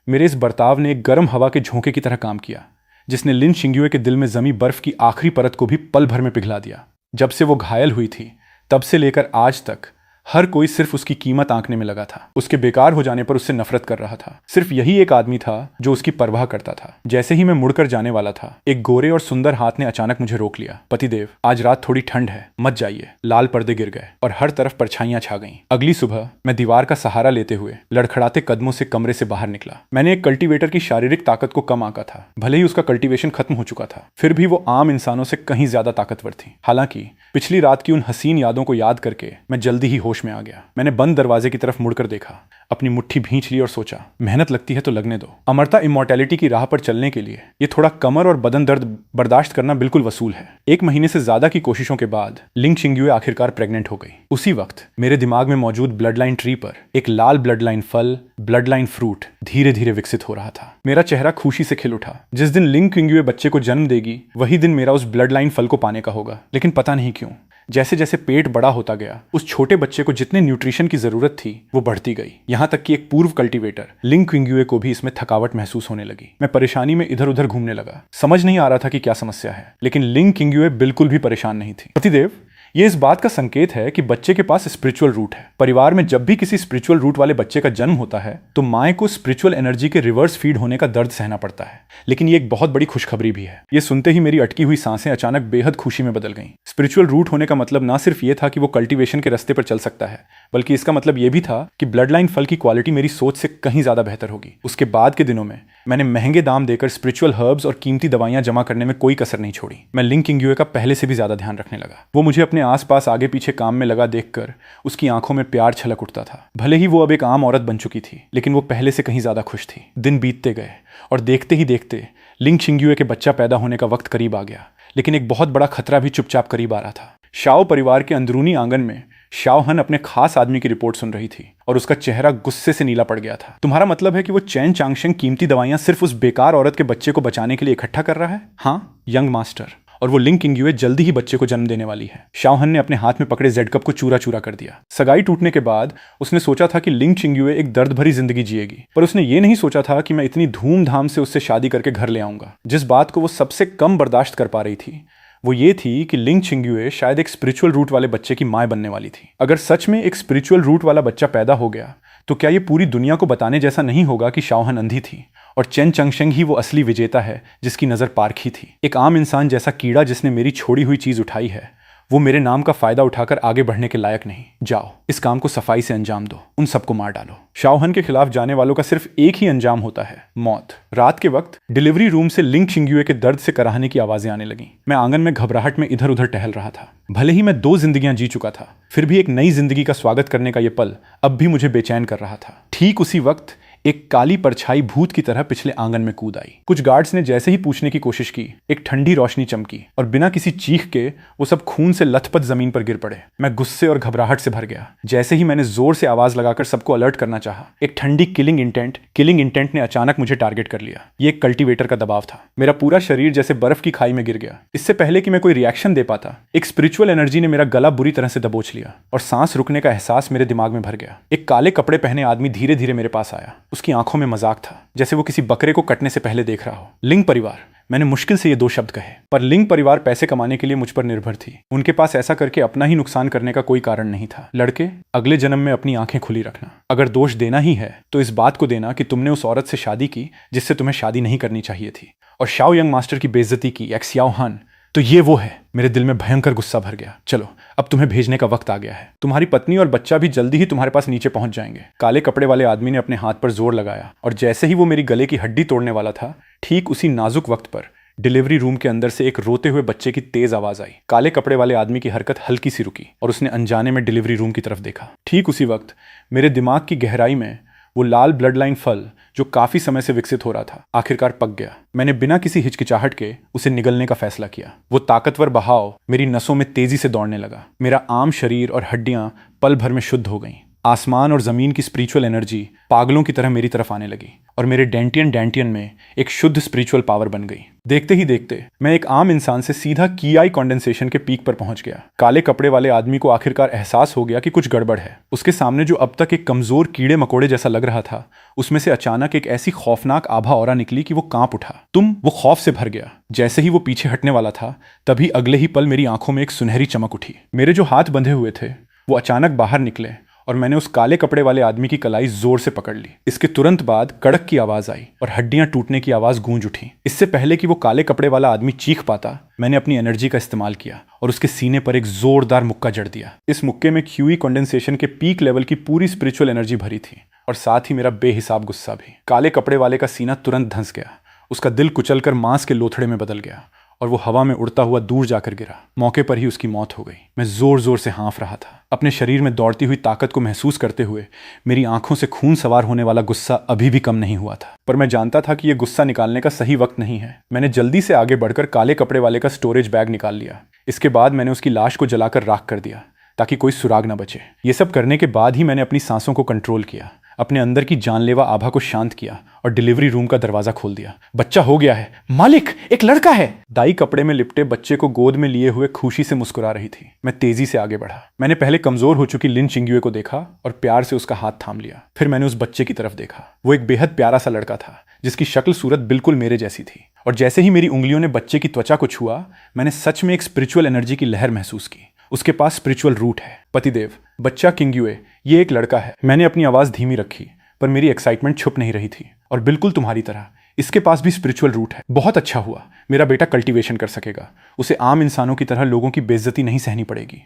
मेरे इस बर्ताव ने एक गर्म हवा के झोंके की तरह काम किया, जिसने लिन शिंग्युए के दिल में जमी बर्फ की आखिरी परत को भी पल भर में पिघला दिया। जब से वो घायल हुई थी तब से लेकर आज तक हर कोई सिर्फ उसकी कीमत आंकने में लगा था। उसके बेकार हो जाने पर उससे नफरत कर रहा था। सिर्फ यही एक आदमी था जो उसकी परवाह करता था। जैसे ही मैं मुड़कर जाने वाला था, एक गोरे और सुंदर हाथ ने अचानक मुझे रोक लिया। पतिदेव, आज रात थोड़ी ठंड है, मत जाइए। लाल पर्दे गिर गए और हर तरफ परछाइयां छा गईं। अगली सुबह मैं दीवार का सहारा लेते हुए लड़खड़ाते कदमों से कमरे से बाहर निकला। मैंने एक कल्टीवेटर की शारीरिक ताकत को कम आंका था। भले ही उसका कल्टीवेशन खत्म हो चुका था, फिर भी वो आम इंसानों से कहीं ज्यादा ताकतवर थी। हालांकि पिछली रात की उन हसीन यादों को याद करके मैं जल्दी ही होश में आ गया। मैंने बंद दरवाजे की तरफ मुड़कर देखा, अपनी मुट्ठी भींच ली और सोचा, मेहनत लगती है तो लगने दो। अमरता इमॉर्टैलिटी की राह पर चलने के लिए ये थोड़ा कमर और बदन दर्द बर्दाश्त करना बिल्कुल वसूल है। 1 महीने से ज्यादा की कोशिशों के बाद लिन शिंग्युए आखिरकार प्रेग्नेंट हो गई। उसी वक्त मेरे दिमाग में मौजूद ब्लड लाइन ट्री पर एक लाल ब्लड लाइन फल, ब्लड लाइन फ्रूट धीरे धीरे विकसित हो रहा था। मेरा चेहरा खुशी से खिल उठा। जिस दिन लिन शिंग्युए बच्चे को जन्म देगी वही दिन मेरा उस ब्लड लाइन फल को पाने का होगा। लेकिन पता नहीं क्यों जैसे जैसे पेट बड़ा होता गया, उस छोटे बच्चे को जितने न्यूट्रिशन की जरूरत थी वो बढ़ती गई। यहां तक कि एक पूर्व कल्टीवेटर लिन शिंग्युए को भी इसमें थकावट महसूस होने लगी। मैं परेशानी में इधर उधर घूमने लगा। समझ नहीं आ रहा था कि क्या समस्या है, लेकिन लिन शिंग्युए बिल्कुल भी परेशान नहीं थी। पतिदेव, ये इस बात का संकेत है कि बच्चे के पास स्पिरिचुअल रूट है। परिवार में जब भी किसी स्पिरिचुअल रूट वाले बच्चे का जन्म होता है तो माए को स्पिरिचुअल एनर्जी के रिवर्स फीड होने का दर्द सहना पड़ता है। लेकिन ये एक बहुत बड़ी खुशखबरी भी है। ये सुनते ही मेरी अटकी हुई सांसें अचानक बेहद खुशी में बदल गईं। स्पिरिचुअल रूट होने का मतलब ना सिर्फ ये था कि वो कल्टीवेशन के रास्ते पर चल सकता है, बल्कि इसका मतलब ये भी था कि ब्लड लाइन फल की क्वालिटी मेरी सोच से कहीं ज्यादा बेहतर होगी। उसके बाद के दिनों में मैंने महंगे दाम देकर स्पिरिचुअल हर्ब्स और कीमती दवाइयां जमा करने में कोई कसर नहीं छोड़ी। मैं लिन शिंग्युए का पहले से भी ज्यादा ध्यान रखने लगा। वो मुझे अपने आसपास आगे पीछे काम में लगा देखकर उसकी आंखों में प्यार छलक उठता था। भले ही वो अब एक आम औरत बन चुकी थी, लेकिन वो पहले से कहीं ज्यादा खुश थी। दिन बीतते गए और देखते ही देखते लिन शिंग्युए के बच्चा पैदा होने का वक्त करीब आ गया। लेकिन एक बहुत बड़ा खतरा भी चुपचाप करीब आ रहा था। शाओ परिवार के अंदरूनी आंगन में शाओ हन अपने खास आदमी की रिपोर्ट सुन रही थी और उसका चेहरा गुस्से से नीला पड़ गया था। तुम्हारा मतलब है कि वो चैन चांगशेंग कीमती दवाइयां सिर्फ उस बेकार औरत के बच्चे को बचाने के लिए इकट्ठा कर रहा है? हाँ, यंग मास्टर। और वो लिन शिंग्युए जल्दी ही बच्चे को जन्म देने वाली है। शाओ हन ने अपने हाथ में पकड़े जेड कप को चूरा चूरा कर दिया। सगाई टूटने के बाद उसने सोचा था कि लिन शिंग्युए एक दर्द भरी जिंदगी जिएगी, पर उसने ये नहीं सोचा था कि मैं इतनी धूमधाम से उससे शादी करके घर ले आऊंगा। जिस बात को वो सबसे कम बर्दाश्त कर पा रही थी वो ये थी कि लिन शिंग्युए शायद एक स्पिरिचुअल रूट वाले बच्चे की मां बनने वाली थी। अगर सच में एक स्पिरिचुअल रूट वाला बच्चा पैदा हो गया तो क्या ये पूरी दुनिया को बताने जैसा नहीं होगा कि शाओ हन अंधी थी और चेन चंगशेंग ही वो असली विजेता है जिसकी नजर पारखी थी। एक आम इंसान जैसा कीड़ा जिसने मेरी छोड़ी हुई चीज उठाई है, वो मेरे नाम का फायदा उठाकर आगे बढ़ने के लायक नहीं। जाओ, इस काम को सफाई से अंजाम दो, उन सबको मार डालो। शाओ हन के खिलाफ जाने वालों का सिर्फ एक ही अंजाम होता है, मौत। रात के वक्त डिलीवरी रूम से लिन शिंग्युए के दर्द से कराहने की आवाजें आने लगीं। मैं आंगन में घबराहट में इधर उधर टहल रहा था। भले ही मैं 2 जिंदगियां जी चुका था, फिर भी एक नई जिंदगी का स्वागत करने का यह पल अब भी मुझे बेचैन कर रहा था। ठीक उसी वक्त एक काली परछाई भूत की तरह पिछले आंगन में कूद आई। कुछ गार्ड्स ने जैसे ही पूछने की कोशिश की, एक ठंडी रोशनी चमकी और बिना किसी चीख के वो सब खून से लथपथ जमीन पर गिर पड़े। मैं गुस्से और घबराहट से भर गया। जैसे ही मैंने जोर से आवाज लगाकर सबको अलर्ट करना चाहा, एक ठंडी किलिंग इंटेंट ने अचानक मुझे टारगेट कर लिया। ये एक कल्टीवेटर का दबाव था। मेरा पूरा शरीर जैसे बर्फ की खाई में गिर गया। इससे पहले कि मैं कोई रिएक्शन दे पाता, एक स्पिरिचुअल एनर्जी ने मेरा गला बुरी तरह से दबोच लिया और सांस रुकने का एहसास मेरे दिमाग में भर गया। एक काले कपड़े पहने आदमी धीरे धीरे मेरे पास आया। उसकी आंखों में मजाक था, जैसे वो किसी बकरे को कटने से पहले देख रहा हो। लिंग परिवार, मैंने मुश्किल से ये 2 शब्द कहे, पर लिंग परिवार पैसे कमाने के लिए मुझ पर निर्भर थी। उनके पास ऐसा करके अपना ही नुकसान करने का कोई कारण नहीं था। लड़के, अगले जन्म में अपनी आंखें खुली रखना। अगर दोष देना ही है तो इस बात को देना कि तुमने उस औरत से शादी की जिससे तुम्हें शादी नहीं करनी चाहिए थी, और शाओ यंग मास्टर की बेइज्जती की, एक्स याओ हान, तो ये वो है। मेरे दिल में भयंकर गुस्सा भर गया। चलो, अब तुम्हें भेजने का वक्त आ गया है। तुम्हारी पत्नी और बच्चा भी जल्दी ही तुम्हारे पास नीचे पहुंच जाएंगे। काले कपड़े वाले आदमी ने अपने हाथ पर जोर लगाया और जैसे ही वो मेरी गले की हड्डी तोड़ने वाला था, ठीक उसी नाजुक वक्त पर डिलीवरी रूम के अंदर से एक रोते हुए बच्चे की तेज आवाज आई। काले कपड़े वाले आदमी की हरकत हल्की सी रुकी और उसने अनजाने में डिलीवरी रूम की तरफ देखा। ठीक उसी वक्त मेरे दिमाग की गहराई में वो लाल ब्लड लाइन फल जो काफी समय से विकसित हो रहा था, आखिरकार पक गया। मैंने बिना किसी हिचकिचाहट के उसे निगलने का फैसला किया। वो ताकतवर बहाव मेरी नसों में तेजी से दौड़ने लगा। मेरा आम शरीर और हड्डियां पल भर में शुद्ध हो गईं। आसमान और जमीन की स्पिरिचुअल एनर्जी पागलों की तरह मेरी तरफ आने लगी और मेरे डेंटियन में एक शुद्ध स्पिरिचुअल पावर बन गई। देखते ही देखते मैं एक आम इंसान से सीधा कीआई कंडेंसेशन के पीक पर पहुंच गया। काले कपड़े वाले आदमी को आखिरकार एहसास हो गया कि कुछ गड़बड़ है। उसके सामने जो अब तक एक कमजोर कीड़े मकोड़े जैसा लग रहा था, उसमें से अचानक एक ऐसी खौफनाक आभा ऑरा निकली कि वो कांप उठा। वो खौफ से भर गया। जैसे ही वो पीछे हटने वाला था, तभी अगले ही पल मेरी आंखों में एक सुनहरी चमक उठी। मेरे जो हाथ बंधे हुए थे वो अचानक बाहर निकले और मैंने उस काले कपड़े वाले आदमी की कलाई जोर से पकड़ ली। इसके तुरंत बाद कड़क की आवाज आई और हड्डियां टूटने की आवाज गूंज उठी। इससे पहले कि वो काले कपड़े वाला आदमी चीख पाता, मैंने अपनी एनर्जी का इस्तेमाल किया और उसके सीने पर एक जोरदार मुक्का जड़ दिया। इस मुक्के में क्यूई कंडेंसेशन के पीक लेवल की पूरी स्पिरिचुअल एनर्जी भरी थी और साथ ही मेरा बेहिसाब गुस्सा भी। काले कपड़े वाले का सीना तुरंत धंस गया। उसका दिल कुचलकर मांस के लोथड़े में बदल गया और वो हवा में उड़ता हुआ दूर जाकर गिरा। मौके पर ही उसकी मौत हो गई। मैं जोर जोर से हाँफ रहा था। अपने शरीर में दौड़ती हुई ताकत को महसूस करते हुए मेरी आंखों से खून सवार होने वाला गुस्सा अभी भी कम नहीं हुआ था, पर मैं जानता था कि यह गुस्सा निकालने का सही वक्त नहीं है। मैंने जल्दी से आगे बढ़कर काले कपड़े वाले का स्टोरेज बैग निकाल लिया। इसके बाद मैंने उसकी लाश को जलाकर राख कर दिया ताकि कोई सुराग न बचे। ये सब करने के बाद ही मैंने अपनी सांसों को कंट्रोल किया, अपने अंदर की जानलेवा आभा को शांत किया और डिलीवरी रूम का दरवाजा खोल दिया। बच्चा हो गया है मालिक, एक लड़का है। दाई कपड़े में लिपटे बच्चे को गोद में लिए हुए खुशी से मुस्कुरा रही थी। मैं तेजी से आगे बढ़ा। मैंने पहले कमजोर हो चुकी लिन चिंग्युए को देखा और प्यार से उसका हाथ थाम लिया। फिर मैंने उस बच्चे की तरफ देखा। वो एक बेहद प्यारा सा लड़का था जिसकी शक्ल सूरत बिल्कुल मेरे जैसी थी, और जैसे ही मेरी उंगलियों ने बच्चे की त्वचा को छुआ, मैंने सच में एक स्पिरिचुअल एनर्जी की लहर महसूस की। उसके पास स्पिरिचुअल रूट है। पतिदेव, बच्चा किंग्युए, ये एक लड़का है। मैंने अपनी आवाज धीमी रखी, पर मेरी एक्साइटमेंट छुप नहीं रही थी। और बिल्कुल तुम्हारी तरह इसके पास भी स्पिरिचुअल रूट है। बहुत अच्छा हुआ, मेरा बेटा कल्टीवेशन कर सकेगा। उसे आम इंसानों की तरह लोगों की बेइज्जती नहीं सहनी पड़ेगी।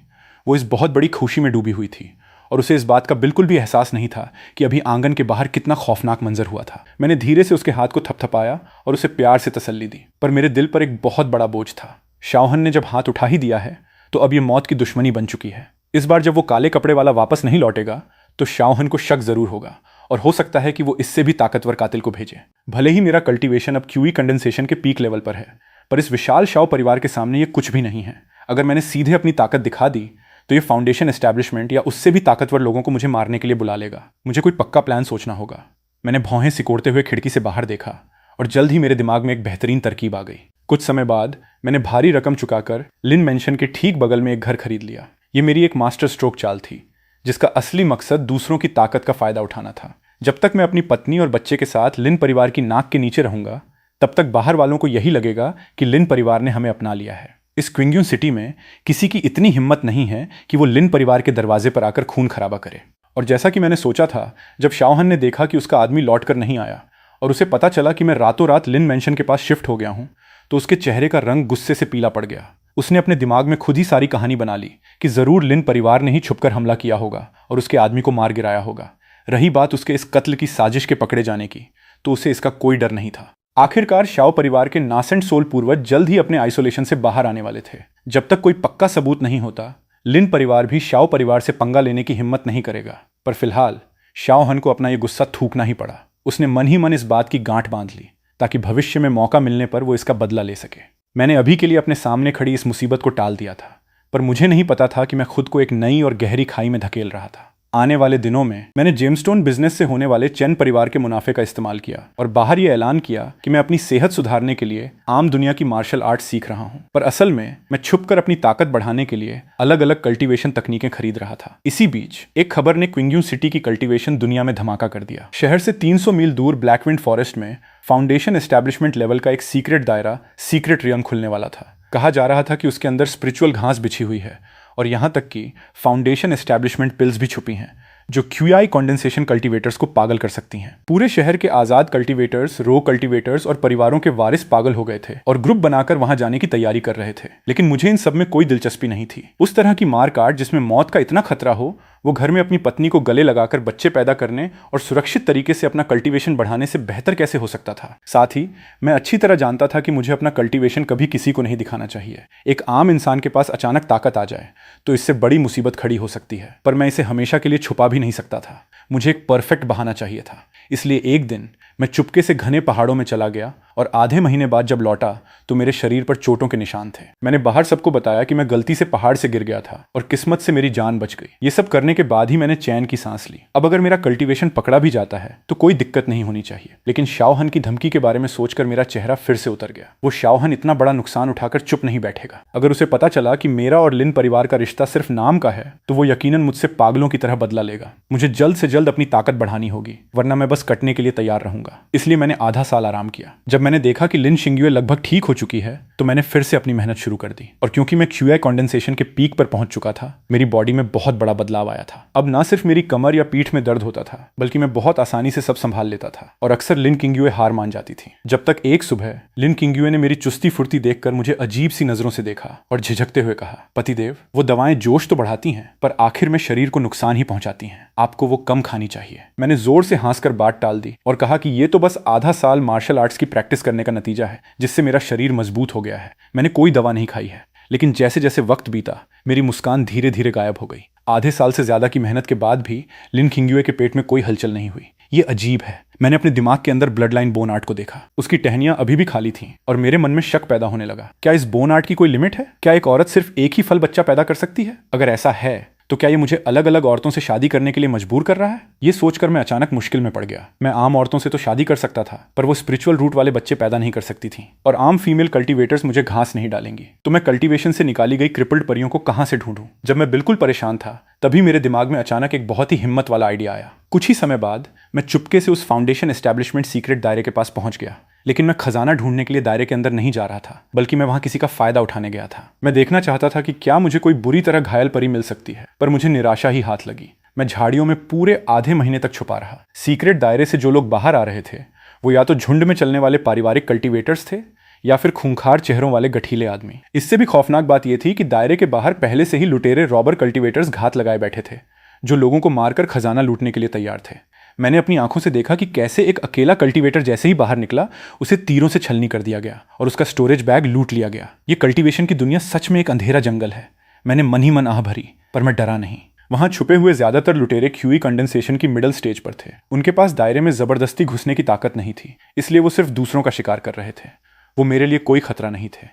वो इस बहुत बड़ी खुशी में डूबी हुई थी और उसे इस बात का बिल्कुल भी एहसास नहीं था कि अभी आंगन के बाहर कितना खौफनाक मंजर हुआ था। मैंने धीरे से उसके हाथ को थपथपाया और उसे प्यार से तसल्ली दी, पर मेरे दिल पर एक बहुत बड़ा बोझ था। शाओहन ने जब हाथ उठा ही दिया है तो अब ये मौत की दुश्मनी बन चुकी है। इस बार जब वो काले कपड़े वाला वापस नहीं लौटेगा तो शाओहन को शक जरूर होगा और हो सकता है कि वो इससे भी ताकतवर कातिल को भेजे। भले ही मेरा कल्टीवेशन अब क्यूई कंडेंसेशन के पीक लेवल पर है, पर इस विशाल शाओ परिवार के सामने ये कुछ भी नहीं है। अगर मैंने सीधे अपनी ताकत दिखा दी तो ये फाउंडेशन एस्टैब्लिशमेंट या उससे भी ताकतवर लोगों को मुझे मारने के लिए बुला लेगा। मुझे कोई पक्का प्लान सोचना होगा। मैंने भौहें सिकोड़ते हुए खिड़की से बाहर देखा और जल्द ही मेरे दिमाग में एक बेहतरीन तरकीब आ गई। कुछ समय बाद मैंने भारी रकम चुकाकर लिन मेंशन के ठीक बगल में एक घर खरीद लिया। ये मेरी एक मास्टर स्ट्रोक चाल थी जिसका असली मकसद दूसरों की ताकत का फायदा उठाना था। जब तक मैं अपनी पत्नी और बच्चे के साथ लिन परिवार की नाक के नीचे रहूंगा, तब तक बाहर वालों को यही लगेगा कि लिन परिवार ने हमें अपना लिया है। इस क्विंग्यून सिटी में किसी की इतनी हिम्मत नहीं है कि वो लिन परिवार के दरवाजे पर आकर खून खराबा करे। और जैसा कि मैंने सोचा था, जब शाओहन ने देखा कि उसका आदमी लौट कर नहीं आया और उसे पता चला कि मैं रातों रात लिन मेंशन के पास शिफ्ट हो गया हूं, तो उसके चेहरे का रंग गुस्से से पीला पड़ गया। उसने अपने दिमाग में खुद ही सारी कहानी बना ली कि जरूर लिन परिवार ने ही छुपकर हमला किया होगा और उसके आदमी को मार गिराया होगा। रही बात उसके इस कत्ल की साजिश के पकड़े जाने की, तो उसे इसका कोई डर नहीं था। आखिरकार शाओ परिवार के नासेंट सोल पूर्वज जल्द ही अपने आइसोलेशन से बाहर आने वाले थे। जब तक कोई पक्का सबूत नहीं होता, लिन परिवार भी शाओ परिवार से पंगा लेने की हिम्मत नहीं करेगा। पर फिलहाल शाओहन को अपना ये गुस्सा थूकना ही पड़ा। उसने मन ही मन इस बात की गांठ बांध ली ताकि भविष्य में मौका मिलने पर वो इसका बदला ले सके। मैंने अभी के लिए अपने सामने खड़ी इस मुसीबत को टाल दिया था, पर मुझे नहीं पता था कि मैं खुद को एक नई और गहरी खाई में धकेल रहा था। आने वाले दिनों में मैंने जेमस्टोन बिजनेस से होने वाले चेन परिवार के मुनाफे का इस्तेमाल किया और बाहर ये ऐलान किया कि मैं अपनी सेहत सुधारने के लिए आम दुनिया की मार्शल आर्ट सीख रहा हूं। पर असल में मैं छुपकर अपनी ताकत बढ़ाने के लिए अलग अलग कल्टीवेशन तकनीकें खरीद रहा था। इसी बीच एक खबर ने क्विंग्यू सिटी की कल्टीवेशन दुनिया में धमाका कर दिया। शहर से 300 मील दूर ब्लैकविंड फॉरेस्ट में फाउंडेशन एस्टैब्लिशमेंट लेवल का एक सीक्रेट दायरा, सीक्रेट रियम खुलने वाला था। कहा जा रहा था कि उसके अंदर स्पिरिचुअल घास बिछी हुई है और यहां तक कि फाउंडेशन एस्टैब्लिशमेंट पिल्स भी छुपी हैं जो क्यूआई कंडेंसेशन कल्टीवेटर्स को पागल कर सकती हैं। पूरे शहर के आजाद कल्टीवेटर्स, रो कल्टीवेटर्स और परिवारों के वारिस पागल हो गए थे और ग्रुप बनाकर वहां जाने की तैयारी कर रहे थे। लेकिन मुझे इन सब में कोई दिलचस्पी नहीं थी। उस तरह की मार काट जिसमें मौत का इतना खतरा हो, वो घर में अपनी पत्नी को गले लगाकर बच्चे पैदा करने और सुरक्षित तरीके से अपना कल्टीवेशन बढ़ाने से बेहतर कैसे हो सकता था। साथ ही मैं अच्छी तरह जानता था कि मुझे अपना कल्टीवेशन कभी किसी को नहीं दिखाना चाहिए। एक आम इंसान के पास अचानक ताकत आ जाए तो इससे बड़ी मुसीबत खड़ी हो सकती है, पर मैं इसे हमेशा के लिए छुपा भी नहीं सकता था। मुझे एक परफेक्ट बहाना चाहिए था। इसलिए एक दिन मैं चुपके से घने पहाड़ों में चला गया और आधे महीने बाद जब लौटा तो मेरे शरीर पर चोटों के निशान थे। मैंने बाहर सबको बताया कि मैं गलती से पहाड़ से गिर गया था और किस्मत से मेरी जान बच गई। ये सब करने के बाद ही मैंने चैन की सांस ली। अब अगर मेरा कल्टीवेशन पकड़ा भी जाता है तो कोई दिक्कत नहीं होनी चाहिए। लेकिन शाओहन की धमकी के बारे में सोचकर मेरा चेहरा फिर से उतर गया। वो शाओहन इतना बड़ा नुकसान उठाकर चुप नहीं बैठेगा। अगर उसे पता चला कि मेरा और लिन परिवार का रिश्ता सिर्फ नाम का है तो वो यकीनन मुझसे पागलों की तरह बदला लेगा। मुझे जल्द से जल्द अपनी ताकत बढ़ानी होगी, वरना मैं बस कटने के लिए तैयार रहूंगा। इसलिए मैंने आधा साल आराम किया। जब मैंने देखा कि लिन शिंग्युए लगभग ठीक हो चुकी है तो मैंने फिर से अपनी मेहनत शुरू कर दी। और क्योंकि मैं क्यूआई कंडेंसेशन के पीक पर पहुंच चुका था, मेरी बॉडी में बहुत बड़ा बदलाव आया था। अब ना सिर्फ मेरी कमर या पीठ में दर्द होता था, बल्कि मैं बहुत आसानी से सब संभाल लेता था और अक्सर लिन किंग्युए हार मान जाती थी। जब तक एक सुबह लिन किंग्युए ने मेरी चुस्ती फुर्ती देखकर मुझे अजीब सी नजरों से देखा और झिझकते हुए कहा, पतिदेव, वो दवाएं जोश तो बढ़ाती हैं पर आखिर में शरीर को नुकसान ही पहुंचाती हैं। आपको वो कम खानी चाहिए। मैंने जोर से हंसकर बात टाल दी और कहा कि ये तो बस आधा साल मार्शल आर्ट्स की प्रैक्टिस करने का नतीजा है जिससे मेरा शरीर मजबूत हो गया है। मैंने कोई दवा नहीं खाई है। लेकिन जैसे जैसे वक्त बीता मेरी मुस्कान धीरे धीरे गायब हो गई। आधे साल से ज्यादा की मेहनत के बाद भी लिन किंग्युए के पेट में कोई हलचल नहीं हुई। ये अजीब है। मैंने अपने दिमाग के अंदर ब्लड लाइन बोन आर्ट को देखा। उसकी टहनियां अभी भी खाली थीं और मेरे मन में शक पैदा होने लगा। क्या इस बोन आर्ट की कोई लिमिट है? क्या एक औरत सिर्फ एक ही फल बच्चा पैदा कर सकती है? अगर ऐसा है तो क्या ये मुझे अलग अलग औरतों से शादी करने के लिए मजबूर कर रहा है? ये सोचकर मैं अचानक मुश्किल में पड़ गया। मैं आम औरतों से तो शादी कर सकता था, पर वो स्पिरिचुअल रूट वाले बच्चे पैदा नहीं कर सकती थी और आम फीमेल कल्टीवेटर्स मुझे घास नहीं डालेंगी। तो मैं कल्टीवेशन से निकाली गई क्रिपल्ड परियों को कहां से ढूंढूं? जब मैं बिल्कुल परेशान था तभी मेरे दिमाग में अचानक एक बहुत ही हिम्मत वाला आइडिया आया। कुछ ही समय बाद मैं चुपके से उस फाउंडेशन एस्टैब्लिशमेंट सीक्रेट दायरे के पास पहुंच गया। लेकिन मैं खजाना ढूंढने के लिए दायरे के अंदर नहीं जा रहा था, बल्कि मैं वहां किसी का फायदा उठाने गया था। मैं देखना चाहता था कि क्या मुझे कोई बुरी तरह घायल परी मिल सकती है, पर मुझे निराशा ही हाथ लगी। मैं झाड़ियों में पूरे आधे महीने तक छुपा रहा। सीक्रेट दायरे से जो लोग बाहर आ रहे थे वो या तो झुंड में चलने वाले पारिवारिक कल्टीवेटर्स थे या फिर खूंखार चेहरों वाले गठीले आदमी। इससे भी खौफनाक बात यह थी कि दायरे के बाहर पहले से ही लुटेरे रॉबर कल्टीवेटर्स घात लगाए बैठे थे जो लोगों को मारकर खजाना लूटने के लिए तैयार थे। मैंने अपनी आंखों से देखा कि कैसे एक अकेला कल्टीवेटर जैसे ही बाहर निकला उसे तीरों से छलनी कर दिया गया और उसका स्टोरेज बैग लूट लिया गया। ये कल्टीवेशन की दुनिया सच में एक अंधेरा जंगल है। मैंने मन ही मन आह भरी, पर मैं डरा नहीं। वहां छुपे हुए ज्यादातर लुटेरे क्यूई कंडेंसेशन की मिडिल स्टेज पर थे। उनके पास दायरे में जबरदस्ती घुसने की ताकत नहीं थी, इसलिए वो सिर्फ दूसरों का शिकार कर रहे थे। वो मेरे लिए कोई खतरा नहीं थे।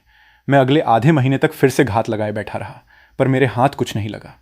मैं अगले आधे महीने तक फिर से घात लगाए बैठा रहा, पर मेरे हाथ कुछ नहीं लगा।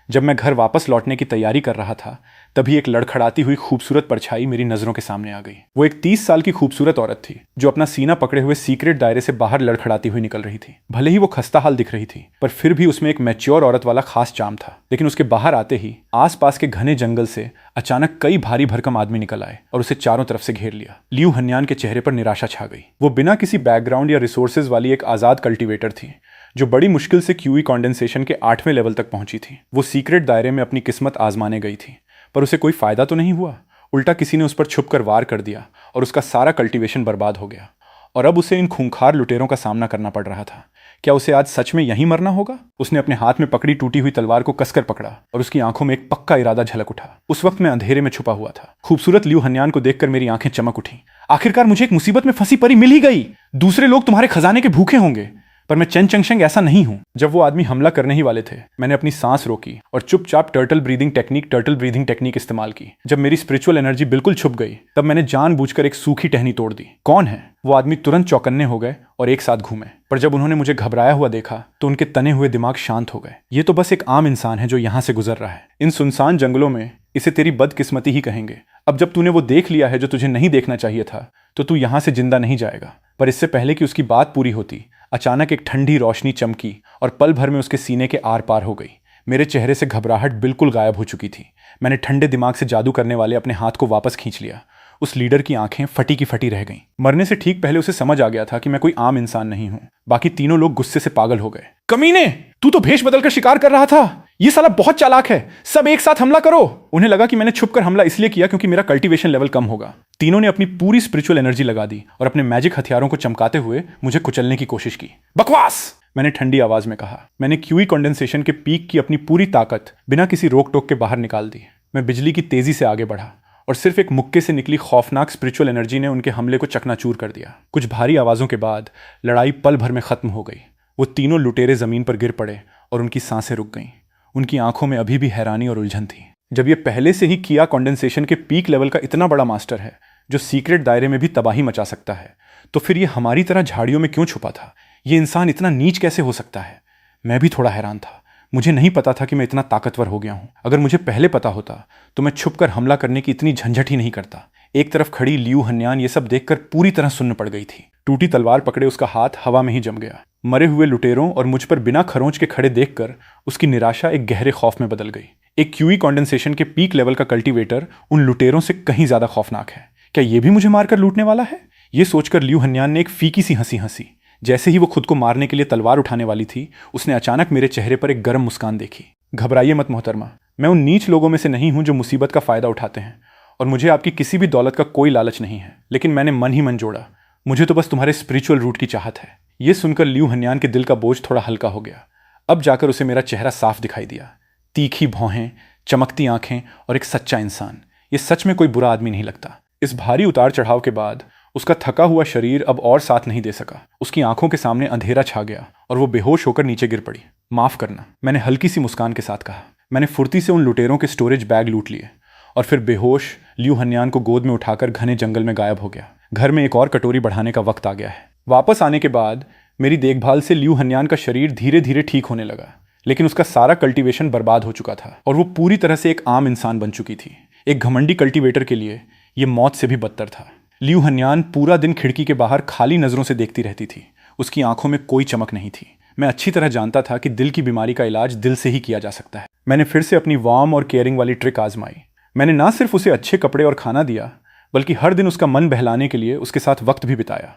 जब मैं घर वापस लौटने की तैयारी कर रहा था तभी एक लड़खड़ाती हुई खूबसूरत परछाई मेरी नजरों के सामने आ गई। वो एक 30 साल की खूबसूरत औरत थी जो अपना सीना पकड़े हुए सीक्रेट दायरे से बाहर लड़खड़ाती हुई निकल रही थी। भले ही वो खस्ता हाल दिख रही थी, पर फिर भी उसमें एक मैच्योर औरत वाला खास चार्म था। लेकिन उसके बाहर आते ही आसपास के घने जंगल से अचानक कई भारी भरकम आदमी निकल आए और उसे चारों तरफ से घेर लिया। लियू हन्यान के चेहरे पर निराशा छा गई। वो बिना किसी बैकग्राउंड या रिसोर्सेज वाली एक आजाद कल्टीवेटर थी जो बड़ी मुश्किल से क्यूई कंडेंसेशन के 8वें लेवल तक पहुंची थी। वो सीक्रेट दायरे में अपनी किस्मत आजमाने गई थी, पर उसे कोई फायदा तो नहीं हुआ। उल्टा किसी ने उस पर छुपकर वार कर दिया और उसका सारा कल्टीवेशन बर्बाद हो गया। और अब उसे इन खूंखार लुटेरों का सामना करना पड़ रहा था। क्या उसे आज सच में यहीं मरना होगा? उसने अपने हाथ में पकड़ी टूटी हुई तलवार को कसकर पकड़ा और उसकी आंखों में एक पक्का इरादा झलक उठा। उस वक्त मैं अंधेरे में छुपा हुआ था। खूबसूरत लियू हन्यान को देखकर मेरी आंखें चमक उठी। आखिरकार मुझे एक मुसीबत में फंसी परी मिल ही गई। दूसरे लोग तुम्हारे खजाने के भूखे होंगे, पर मैं चेन चंगशेंग ऐसा नहीं हूं। जब वो आदमी हमला करने ही वाले थे, मैंने अपनी सांस रोकी और चुपचाप टर्टल ब्रीदिंग टेक्निक इस्तेमाल की। जब मेरी स्पिरिचुअल एनर्जी बिल्कुल छुप गई, तब मैंने जानबूझकर एक सूखी टहनी तोड़ दी। कौन है वो आदमी? तुरंत चौकन्ने हो गए और एक साथ घूमे। पर जब उन्होंने मुझे घबराया हुआ देखा तो उनके तने हुए दिमाग शांत हो गए। ये तो बस एक आम इंसान है जो यहां से गुजर रहा है। इन सुनसान जंगलों में इसे तेरी बदकिस्मती ही कहेंगे। अब जब तूने वो देख लिया है जो तुझे नहीं देखना चाहिए था, तो तू यहां से जिंदा नहीं जाएगा। पर इससे पहले कि उसकी बात पूरी होती, अचानक एक ठंडी रोशनी चमकी और पल भर में उसके सीने के आर पार हो गई। मेरे चेहरे से घबराहट बिल्कुल गायब हो चुकी थी। मैंने ठंडे दिमाग से जादू करने वाले अपने हाथ को वापस खींच लिया। उस लीडर की आंखें फटी की फटी रह गईं। मरने से ठीक पहले उसे समझ आ गया था कि मैं कोई आम इंसान नहीं हूं। बाकी तीनों लोग गुस्से से पागल हो गए। कमीने, तू तो भेष बदलकर शिकार कर रहा था। ये साला बहुत चालाक है। सब एक साथ हमला करो। उन्हें लगा कि मैंने छुपकर हमला इसलिए किया क्योंकि मेरा कल्टीवेशन लेवल कम होगा। तीनों ने अपनी पूरी स्पिरिचुअल एनर्जी लगा दी और अपने मैजिक हथियारों को चमकाते हुए मुझे कुचलने की कोशिश की। बकवास, मैंने ठंडी आवाज में कहा। मैंने क्यूई कंडेंसेशन के पीक की अपनी पूरी ताकत बिना किसी रोक टोक के बाहर निकाल दी। मैं बिजली की तेजी से आगे बढ़ा और सिर्फ एक मुक्के से निकली खौफनाक स्पिरिचुअल एनर्जी ने उनके हमले को चकनाचूर कर दिया। कुछ भारी आवाजों के बाद लड़ाई पल भर में खत्म हो गई। वो तीनों लुटेरे जमीन पर गिर पड़े और उनकी सांसें रुक गईं। उनकी आंखों में अभी भी हैरानी और उलझन थी। जब ये पहले से ही किया कंडेंसेशन के पीक लेवल का इतना बड़ा मास्टर है जो सीक्रेट दायरे में भी तबाही मचा सकता है, तो फिर ये हमारी तरह झाड़ियों में क्यों छुपा था? ये इंसान इतना नीच कैसे हो सकता है? मैं भी थोड़ा हैरान था। मुझे नहीं पता था कि मैं इतना ताकतवर हो गया हूं। अगर मुझे पहले पता होता तो मैं छुपकर हमला करने की इतनी झंझट ही नहीं करता। एक तरफ खड़ी लियू हन्यान ये सब देखकर पूरी तरह सुन्न पड़ गई थी। टूटी तलवार पकड़े उसका हाथ हवा में ही जम गया। मरे हुए लुटेरों और मुझ पर बिना खरोंच के खड़े देखकर उसकी निराशा एक गहरे खौफ में बदल गई। एक क्यूई कंडेंसेशन के पीक लेवल का कल्टीवेटर उन लुटेरों से कहीं ज्यादा खौफनाक है। क्या ये भी मुझे मारकर लूटने वाला है? ये सोचकर लियू हन्यान ने एक फीकी सी हंसी हंसी। जैसे ही वो खुद को मारने के लिए तलवार उठाने वाली थी, उसने अचानक मेरे चेहरे पर एक गर्म मुस्कान देखी। घबराइए मत मोहतरमा, मैं उन नीच लोगों में से नहीं हूं जो मुसीबत का फायदा उठाते हैं, और मुझे आपकी किसी भी दौलत का कोई लालच नहीं है। लेकिन मैंने मन ही मन जोड़ा, मुझे तो बस तुम्हारे स्पिरिचुअल रूट की चाहत है। ये सुनकर लियू हन्यान के दिल का बोझ थोड़ा हल्का हो गया। अब जाकर उसे मेरा चेहरा साफ दिखाई दिया। तीखी भौहें, चमकती आंखें और एक सच्चा इंसान। ये सच में कोई बुरा आदमी नहीं लगता। इस भारी उतार चढ़ाव के बाद उसका थका हुआ शरीर अब और साथ नहीं दे सका। उसकी आंखों के सामने अंधेरा छा गया और वो बेहोश होकर नीचे गिर पड़ी। माफ करना, मैंने हल्की सी मुस्कान के साथ कहा। मैंने फुर्ती से उन लुटेरों के स्टोरेज बैग लूट लिए और फिर बेहोश लियू हन्यान को गोद में उठाकर घने जंगल में गायब हो गया। घर में एक और कटोरी बढ़ाने का वक्त आ गया है। वापस आने के बाद मेरी देखभाल से लियू हन्यान का शरीर धीरे धीरे ठीक होने लगा, लेकिन उसका सारा कल्टीवेशन बर्बाद हो चुका था और वो पूरी तरह से एक आम इंसान बन चुकी थी। एक घमंडी कल्टीवेटर के लिए ये मौत से भी बदतर था। लियू हन्यान पूरा दिन खिड़की के बाहर खाली नजरों से देखती रहती थी। उसकी आंखों में कोई चमक नहीं थी। मैं अच्छी तरह जानता था कि दिल की बीमारी का इलाज दिल से ही किया जा सकता है। मैंने फिर से अपनी वार्म और केयरिंग वाली ट्रिक आजमाई। मैंने ना सिर्फ उसे अच्छे कपड़े और खाना दिया, बल्कि हर दिन उसका मन बहलाने के लिए उसके साथ वक्त भी बिताया।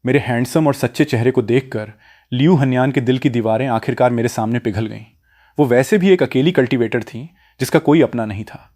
मेरे हैंडसम और सच्चे चेहरे को देखकर लियू हन्यान के दिल की दीवारें आखिरकार मेरे सामने पिघल गईं। वो वैसे भी एक अकेली कल्टीवेटर थी जिसका कोई अपना नहीं था।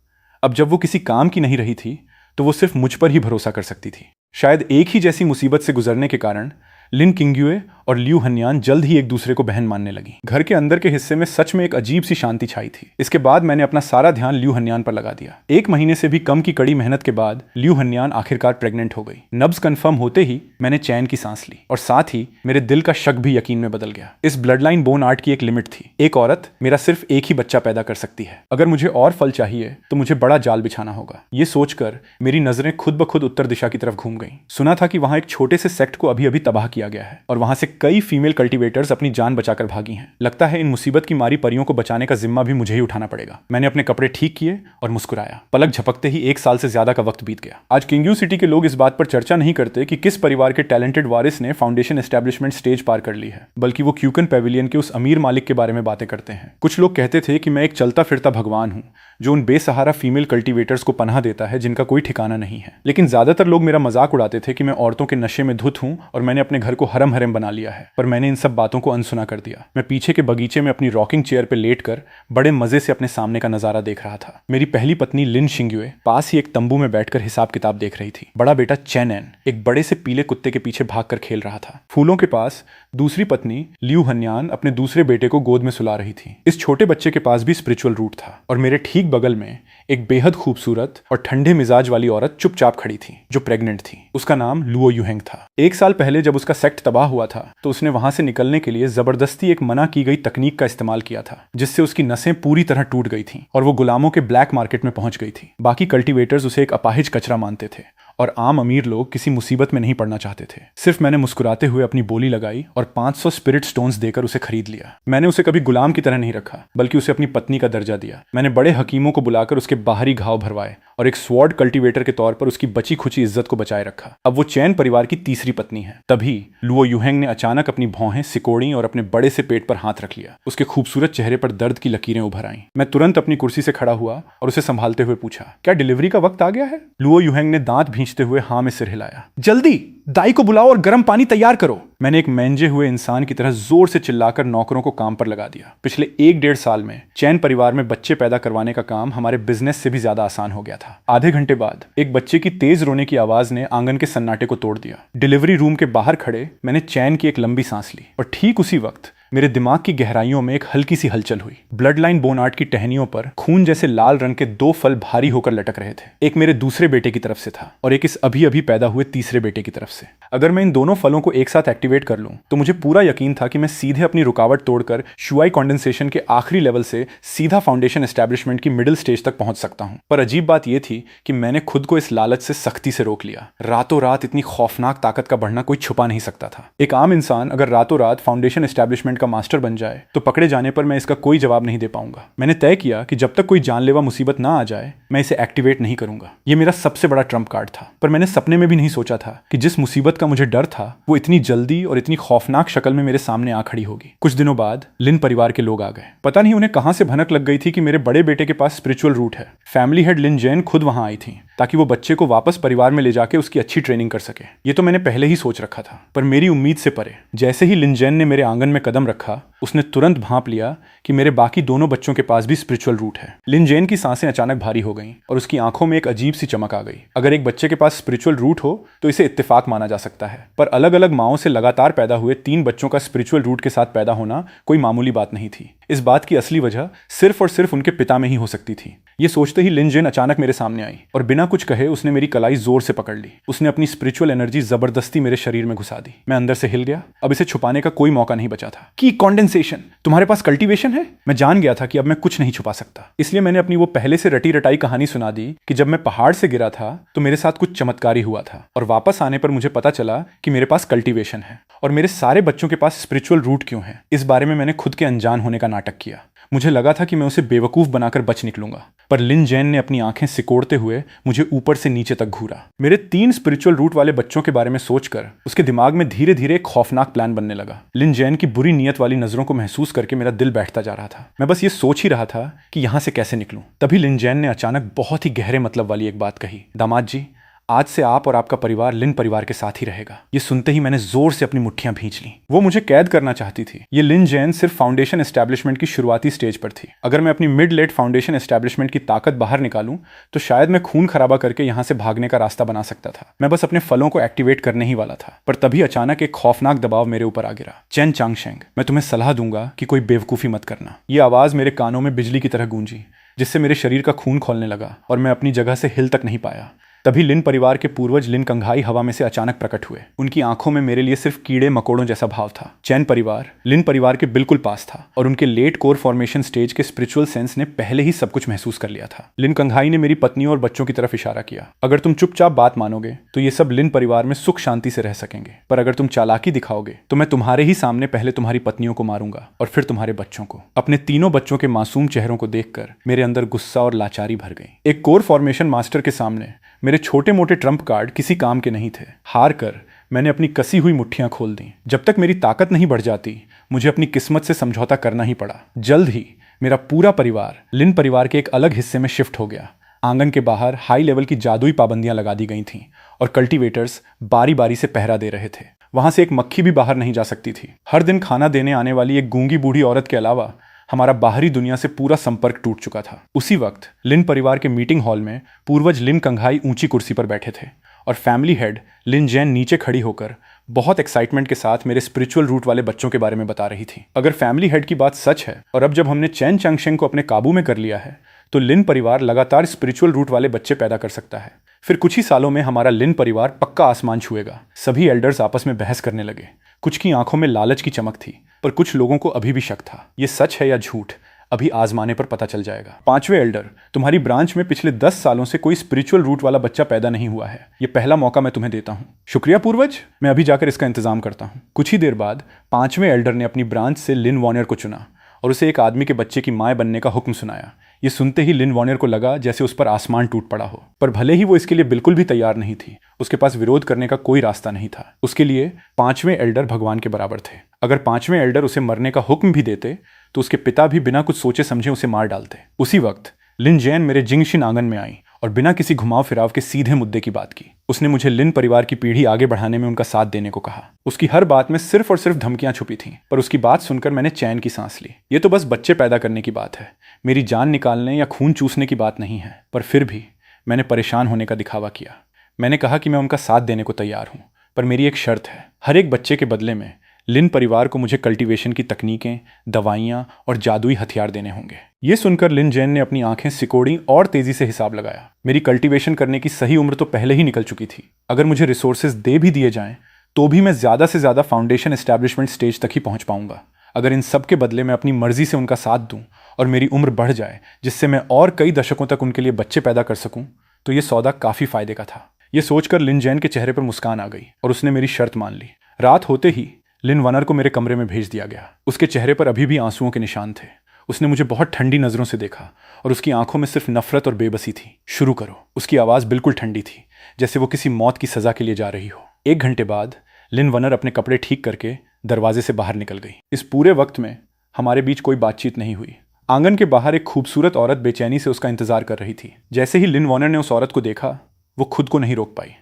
अब जब वो किसी काम की नहीं रही थी तो वो सिर्फ मुझ पर ही भरोसा कर सकती थी। शायद एक ही जैसी मुसीबत से गुजरने के कारण लिन किंग्युए और लियू हन्यान जल्द ही एक दूसरे को बहन मानने लगी। घर के अंदर के हिस्से में सच में एक अजीब सी शांति छाई थी। इसके बाद मैंने अपना सारा ध्यान लियू हन्यान पर लगा दिया। 1 महीने से भी कम की कड़ी मेहनत के बाद लियू हन्यान आखिरकार प्रेग्नेंट हो गई। नब्ज कंफर्म होते ही मैंने चैन की सांस ली और साथ ही मेरे दिल का शक भी यकीन में बदल गया। इस ब्लड लाइन बोन आर्ट की एक लिमिट थी। एक औरत मेरा सिर्फ एक ही बच्चा पैदा कर सकती है। अगर मुझे और फल चाहिए तो मुझे बड़ा जाल बिछाना होगा। ये सोचकर मेरी नजरें खुद ब खुद उत्तर दिशा की तरफ घूम गईं। सुना था कि वहां एक छोटे से सेक्ट को अभी अभी तबाह किया गया है और वहां से कई फीमेल कल्टीवेटर्स अपनी जान बचाकर भागी हैं। लगता है इन मुसीबत की मारी परियों को बचाने का जिम्मा भी मुझे ही उठाना पड़ेगा। मैंने अपने कपड़े ठीक किए और मुस्कुराया। पलक झपकते ही 1 साल से ज्यादा का वक्त बीत गया। आज किंग्यू सिटी के लोग इस बात पर चर्चा नहीं करते कि किस परिवार के टैलेंटेड वारिस ने फाउंडेशन एस्टेब्लिशमेंट स्टेज पार कर ली है, बल्कि वो क्यूकन पेविलियन के उस अमीर मालिक के बारे में बातें करते हैं। कुछ लोग कहते थे कि मैं एक चलता फिरता भगवान हूं जो उन बेसहारा फीमेल कल्टीवेटर्स को पनाह देता है जिनका कोई ठिकाना नहीं है। लेकिन ज्यादातर लोग मेरा मजाक उड़ाते थे कि मैं औरतों के नशे में धुत हूं और मैंने अपने घर को हरम हरम बना लिया है। पर मैंने इन सब बातों को अनसुना कर दिया। मैं पीछे के बगीचे में अपनी रॉकिंग चेयर पर लेटकर बड़े मजे से अपने सामने का नजारा देख रहा था। मेरी पहली पत्नी लिन शिंग्युए पास ही एक तंबू में बैठकर हिसाब किताब देख रही थी। बड़ा बेटा चेनएन एक बड़े से पीले कुत्ते के पीछे भागकर खेल रहा था। फूलों के पास दूसरी पत्नी लियू हन्यान अपने दूसरे बेटे को गोद में सुला रही थी। इस छोटे बच्चे के पास भी स्पिरिचुअल रूट था और मेरे ठीक बगल में एक बेहद खूबसूरत और ठंडे मिजाज वाली औरत चुपचाप खड़ी थी जो प्रेग्नेंट थी। उसका नाम लुओ युहेंग था। 1 साल पहले जब उसका सेक्ट तबाह हुआ था तो उसने वहां से निकलने के लिए जबरदस्ती एक मना की गई तकनीक का इस्तेमाल किया था, जिससे उसकी नसें पूरी तरह टूट गई थीं और वो गुलामों के ब्लैक मार्केट में पहुंच गई थी। बाकी कल्टीवेटर्स उसे एक अपाहिज कचरा मानते थे और आम अमीर लोग किसी मुसीबत में नहीं पड़ना चाहते थे। सिर्फ मैंने मुस्कुराते हुए अपनी बोली लगाई और 500 स्पिरिट स्टोन्स देकर उसे खरीद लिया। मैंने उसे कभी गुलाम की तरह नहीं रखा, बल्कि उसे अपनी पत्नी का दर्जा दिया। मैंने बड़े हकीमों को बुलाकर उसके बाहरी घाव भरवाए और एक स्वॉर्ड कल्टीवेटर के तौर पर उसकी बची खुची इज्जत को बचाए रखा। अब वो चैन परिवार की तीसरी पत्नी है। तभी लुओ युहेंग ने अचानक अपनी भौहें सिकोड़ी और अपने बड़े से पेट पर हाथ रख लिया। उसके खूबसूरत चेहरे पर दर्द की लकीरें उभर आईं। मैं तुरंत अपनी कुर्सी से खड़ा हुआ और उसे संभालते हुए पूछा, क्या डिलीवरी का वक्त आ गया है? लुओ युहेंग ने दांत भींचते हुए हाँ में सिर हिलाया। जल्दी दाई को बुलाओ और गर्म पानी तैयार करो। मैंने एक मेंजे हुए इंसान की तरह जोर से चिल्लाकर नौकरों को काम पर लगा दिया। पिछले 1-1.5 साल में चैन परिवार में बच्चे पैदा करवाने का काम हमारे बिजनेस से भी ज्यादा आसान हो गया था। आधे घंटे बाद एक बच्चे की तेज रोने की आवाज ने आंगन के सन्नाटे को तोड़ दिया। डिलीवरी रूम के बाहर खड़े मैंने चैन की एक लंबी सांस ली और ठीक उसी वक्त मेरे दिमाग की गहराइयों में एक हल्की सी हलचल हुई। ब्लड लाइन बोन आर्ट की टहनियों पर खून जैसे लाल रंग के 2 फल भारी होकर लटक रहे थे। एक मेरे दूसरे बेटे की तरफ से था और एक इस अभी अभी पैदा हुए तीसरे बेटे की तरफ से। अगर मैं इन दोनों फलों को एक साथ एक्टिवेट कर लूं तो मुझे पूरा यकीन था कि मैं सीधे अपनी रुकावट तोड़कर शुआई कंडेंसेशन के आखिरी लेवल से सीधा फाउंडेशन एस्टैब्लिशमेंट की मिडिल स्टेज तक पहुंच सकता हूं। पर अजीब बात यह थी कि मैंने खुद को इस लालच से सख्ती से रोक लिया। रातों रात इतनी खौफनाक ताकत का बढ़ना कोई छुपा नहीं सकता था। एक आम इंसान अगर रातों रात फाउंडेशन एस्टैब्लिशमेंट का मास्टर बन जाए तो पकड़े जाने पर मैं इसका कोई जवाब नहीं दे पाऊंगा। मैंने तय किया कि जब तक कोई जानलेवा मुसीबत ना आ जाए मैं इसे एक्टिवेट नहीं करूंगा। यह मेरा सबसे बड़ा ट्रम्प कार्ड था। पर मैंने सपने में भी नहीं सोचा था कि जिस मुसीबत का मुझे डर था वो इतनी जल्दी और इतनी खौफनाक शक्ल में मेरे सामने आ खड़ी होगी। कुछ दिनों बाद लिन परिवार के लोग आ गए। पता नहीं उन्हें कहां से भनक लग गई थी कि मेरे बड़े बेटे के पास स्पिरिचुअल रूट है। फैमिली हेड लिन जैन खुद वहां आई थी ताकि वो बच्चे को वापस परिवार में ले जाके उसकी अच्छी ट्रेनिंग कर सके। ये तो मैंने पहले ही सोच रखा था, पर मेरी उम्मीद से परे। जैसे ही लिन जैन ने मेरे आंगन में कदम रखा उसने तुरंत भांप लिया कि मेरे बाकी दोनों बच्चों के पास भी स्पिरिचुअल रूट है। लिन जैन की सांसें अचानक भारी हो गईं और उसकी आंखों में एक अजीब सी चमक आ गई। अगर एक बच्चे के पास स्पिरिचुअल रूट हो तो इसे इत्तेफाक माना जा सकता है, पर अलग अलग माओं से लगातार पैदा हुए 3 बच्चों का स्पिरिचुअल रूट के साथ पैदा होना कोई मामूली बात नहीं थी। इस बात की असली वजह सिर्फ और सिर्फ उनके पिता में ही हो सकती थी। ये सोचते ही लिन जैन अचानक मेरे सामने आई और बिना कुछ कहे उसने मेरी कलाई जोर से पकड़ ली। उसने अपनी स्पिरिचुअल एनर्जी जबरदस्ती मेरे शरीर में घुसा दी। मैं अंदर से हिल गया। अब इसे छुपाने का कोई मौका नहीं बचा था। की कंडेंसेशन, तुम्हारे पास कल्टीवेशन है? मैं जान गया था कि अब मैं कुछ नहीं छुपा सकता। इसलिए मैंने अपनी वो पहले से रटी रटाई कहानी सुना दी कि जब मैं पहाड़ से गिरा था तो मेरे साथ कुछ चमत्कारी हुआ था और वापस आने पर मुझे पता चला कि मेरे पास कल्टीवेशन है और मेरे सारे बच्चों के पास स्पिरिचुअल रूट क्यों है। इस बारे में मैंने खुद के अनजान होने का नाटक किया। मुझे लगा था कि मैं उसे बेवकूफ बनाकर बच निकलूंगा, पर लिन जैन ने अपनी आंखें सिकोड़ते हुए मुझे ऊपर से नीचे तक घूरा। मेरे 3 स्पिरिचुअल रूट वाले बच्चों के बारे में सोचकर उसके दिमाग में धीरे धीरे एक खौफनाक प्लान बनने लगा। लिन जैन की बुरी नीयत वाली नजरों को महसूस करके मेरा दिल बैठता जा रहा था। मैं बस ये सोच ही रहा था कि यहां से कैसे निकलूं। तभी लिन जैन ने अचानक बहुत ही गहरे मतलब वाली एक बात कही, दामाद जी, आज से आप और आपका परिवार लिन परिवार के साथ ही रहेगा। ये सुनते ही मैंने जोर से अपनी मुट्ठियां भींच ली। वो मुझे कैद करना चाहती थी। ये लिन जैन सिर्फ फाउंडेशन एस्टैब्लिशमेंट की शुरुआती स्टेज पर थी। अगर मैं अपनी मिड लेट फाउंडेशन एस्टैब्लिशमेंट की ताकत बाहर निकालूं तो शायद मैं खून खराबा करके यहां से भागने का रास्ता बना सकता था। मैं बस अपने फलों को एक्टिवेट करने ही वाला था। पर तभी अचानक एक खौफनाक दबाव मेरे ऊपर आ गिरा। चेन चांगशेंग, मैं तुम्हें सलाह दूंगा कि कोई बेवकूफी मत करना। ये आवाज मेरे कानों में बिजली की तरह गूंजी, जिससे मेरे शरीर का खून खोलने लगा और मैं अपनी जगह से हिल तक नहीं पाया। तभी लिन परिवार के पूर्वज लिन कंघाई हवा में से अचानक प्रकट हुए। उनकी आंखों में मेरे लिए सिर्फ कीड़े मकोड़ों जैसा भाव था। चैन परिवार लिन परिवार के बिल्कुल पास था और उनके लेट कोर फॉर्मेशन स्टेज के स्पिरिचुअल सेंस ने पहले ही सब कुछ महसूस कर लिया था। लिन कंघाई ने मेरी पत्नियों और बच्चों की तरफ इशारा किया, अगर तुम चुपचाप बात मानोगे तो ये सब लिन परिवार में सुख शांति से रह सकेंगे, पर अगर तुम चालाकी दिखाओगे तो मैं तुम्हारे ही सामने पहले तुम्हारी पत्नियों को मारूंगा और फिर तुम्हारे बच्चों को। अपने तीनों बच्चों के मासूम चेहरों को देखकर मेरे अंदर गुस्सा और लाचारी भर गई। एक कोर फॉर्मेशन मास्टर के सामने मेरे छोटे मोटे ट्रम्प कार्ड किसी काम के नहीं थे। हार कर मैंने अपनी कसी हुई मुट्ठियां खोल दी। जब तक मेरी ताकत नहीं बढ़ जाती मुझे अपनी किस्मत से समझौता करना ही पड़ा। जल्द ही मेरा पूरा परिवार लिन परिवार के एक अलग हिस्से में शिफ्ट हो गया। आंगन के बाहर हाई लेवल की जादुई पाबंदियां लगा दी गई थीं और कल्टीवेटर्स बारी बारी से पहरा दे रहे थे। वहां से एक मक्खी भी बाहर नहीं जा सकती थी। हर दिन खाना देने आने वाली एक गूंगी बूढ़ी औरत के अलावा हमारा बाहरी दुनिया से पूरा संपर्क टूट चुका था। उसी वक्त लिन परिवार के मीटिंग हॉल में पूर्वज लिन कंघाई ऊंची कुर्सी पर बैठे थे और फैमिली हेड लिन जैन नीचे खड़ी होकर बहुत एक्साइटमेंट के साथ मेरे स्पिरिचुअल रूट वाले बच्चों के बारे में बता रही थी। अगर फैमिली हेड की बात सच है और अब जब हमने चैन चांगशेंग को अपने काबू में कर लिया है तो लिन परिवार लगातार स्पिरिचुअल रूट वाले बच्चे पैदा कर सकता है। फिर कुछ ही सालों में हमारा लिन परिवार पक्का आसमान छुएगा। सभी एल्डर्स आपस में बहस करने लगे। कुछ की आंखों में लालच की चमक थी, पर कुछ लोगों को अभी भी शक था। ये सच है या झूठ, अभी आजमाने पर पता चल जाएगा। 5वें एल्डर, तुम्हारी ब्रांच में पिछले 10 सालों से कोई स्पिरिचुअल रूट वाला बच्चा पैदा नहीं हुआ है। ये पहला मौका मैं तुम्हें देता हूँ। शुक्रिया पूर्वज, मैं अभी जाकर इसका इंतजाम करता हूँ। कुछ ही देर बाद 5वें एल्डर ने अपनी ब्रांच से लिन वॉर्नर को चुना और उसे एक आदमी के बच्चे की मां बनने का हुक्म सुनाया। ये सुनते ही लिन वॉर्नर को लगा जैसे उस पर आसमान टूट पड़ा हो, पर भले ही वो इसके लिए बिल्कुल भी तैयार नहीं थी, उसके पास विरोध करने का कोई रास्ता नहीं था। उसके लिए 5वें एल्डर भगवान के बराबर थे। अगर 5वें एल्डर उसे मरने का हुक्म भी देते तो उसके पिता भी बिना कुछ सोचे समझे उसे मार डालते। उसी वक्त लिन जैन मेरे जिंगशिन आंगन में आई और बिना किसी घुमाव फिराव के सीधे मुद्दे की बात की। उसने मुझे लिन परिवार की पीढ़ी आगे बढ़ाने में उनका साथ देने को कहा। उसकी हर बात में सिर्फ और सिर्फ धमकियां छुपी थीं, पर उसकी बात सुनकर मैंने चैन की सांस ली। ये तो बस बच्चे पैदा करने की बात है, मेरी जान निकालने या खून चूसने की बात नहीं है। पर फिर भी मैंने परेशान होने का दिखावा किया। मैंने कहा कि मैं उनका साथ देने को तैयार हूँ, पर मेरी एक शर्त है। हर एक बच्चे के बदले में लिन परिवार को मुझे कल्टीवेशन की तकनीकें, दवाइयाँ और जादुई हथियार देने होंगे। ये सुनकर लिन जैन ने अपनी आंखें सिकोड़ी और तेजी से हिसाब लगाया। मेरी कल्टीवेशन करने की सही उम्र तो पहले ही निकल चुकी थी। अगर मुझे रिसोर्सेज दे भी दिए जाएं तो भी मैं ज़्यादा से ज़्यादा फाउंडेशन एस्टैब्लिशमेंट स्टेज तक ही पहुंच पाऊंगा। अगर इन सब के बदले मैं अपनी मर्जी से उनका साथ दूं और मेरी उम्र बढ़ जाए जिससे मैं और कई दशकों तक उनके लिए बच्चे पैदा कर सकूं, तो ये सौदा काफ़ी फायदे का था। ये सोचकर लिन जैन के चेहरे पर मुस्कान आ गई और उसने मेरी शर्त मान ली। रात होते ही लिन वनर को मेरे कमरे में भेज दिया गया। उसके चेहरे पर अभी भी आंसुओं के निशान थे। उसने मुझे बहुत ठंडी नज़रों से देखा और उसकी आंखों में सिर्फ नफरत और बेबसी थी। शुरू करो। उसकी आवाज़ बिल्कुल ठंडी थी, जैसे वो किसी मौत की सज़ा के लिए जा रही हो। 1 घंटे बाद लिन वनर अपने कपड़े ठीक करके दरवाजे से बाहर निकल गई। इस पूरे वक्त में हमारे बीच कोई बातचीत नहीं हुई। आंगन के बाहर एक खूबसूरत औरत बेचैनी से उसका इंतजार कर रही थी। जैसे ही लिन वॉर्नर ने उस औरत को देखा, वो खुद को नहीं रोक पाई।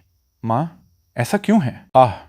माँ, ऐसा क्यों है?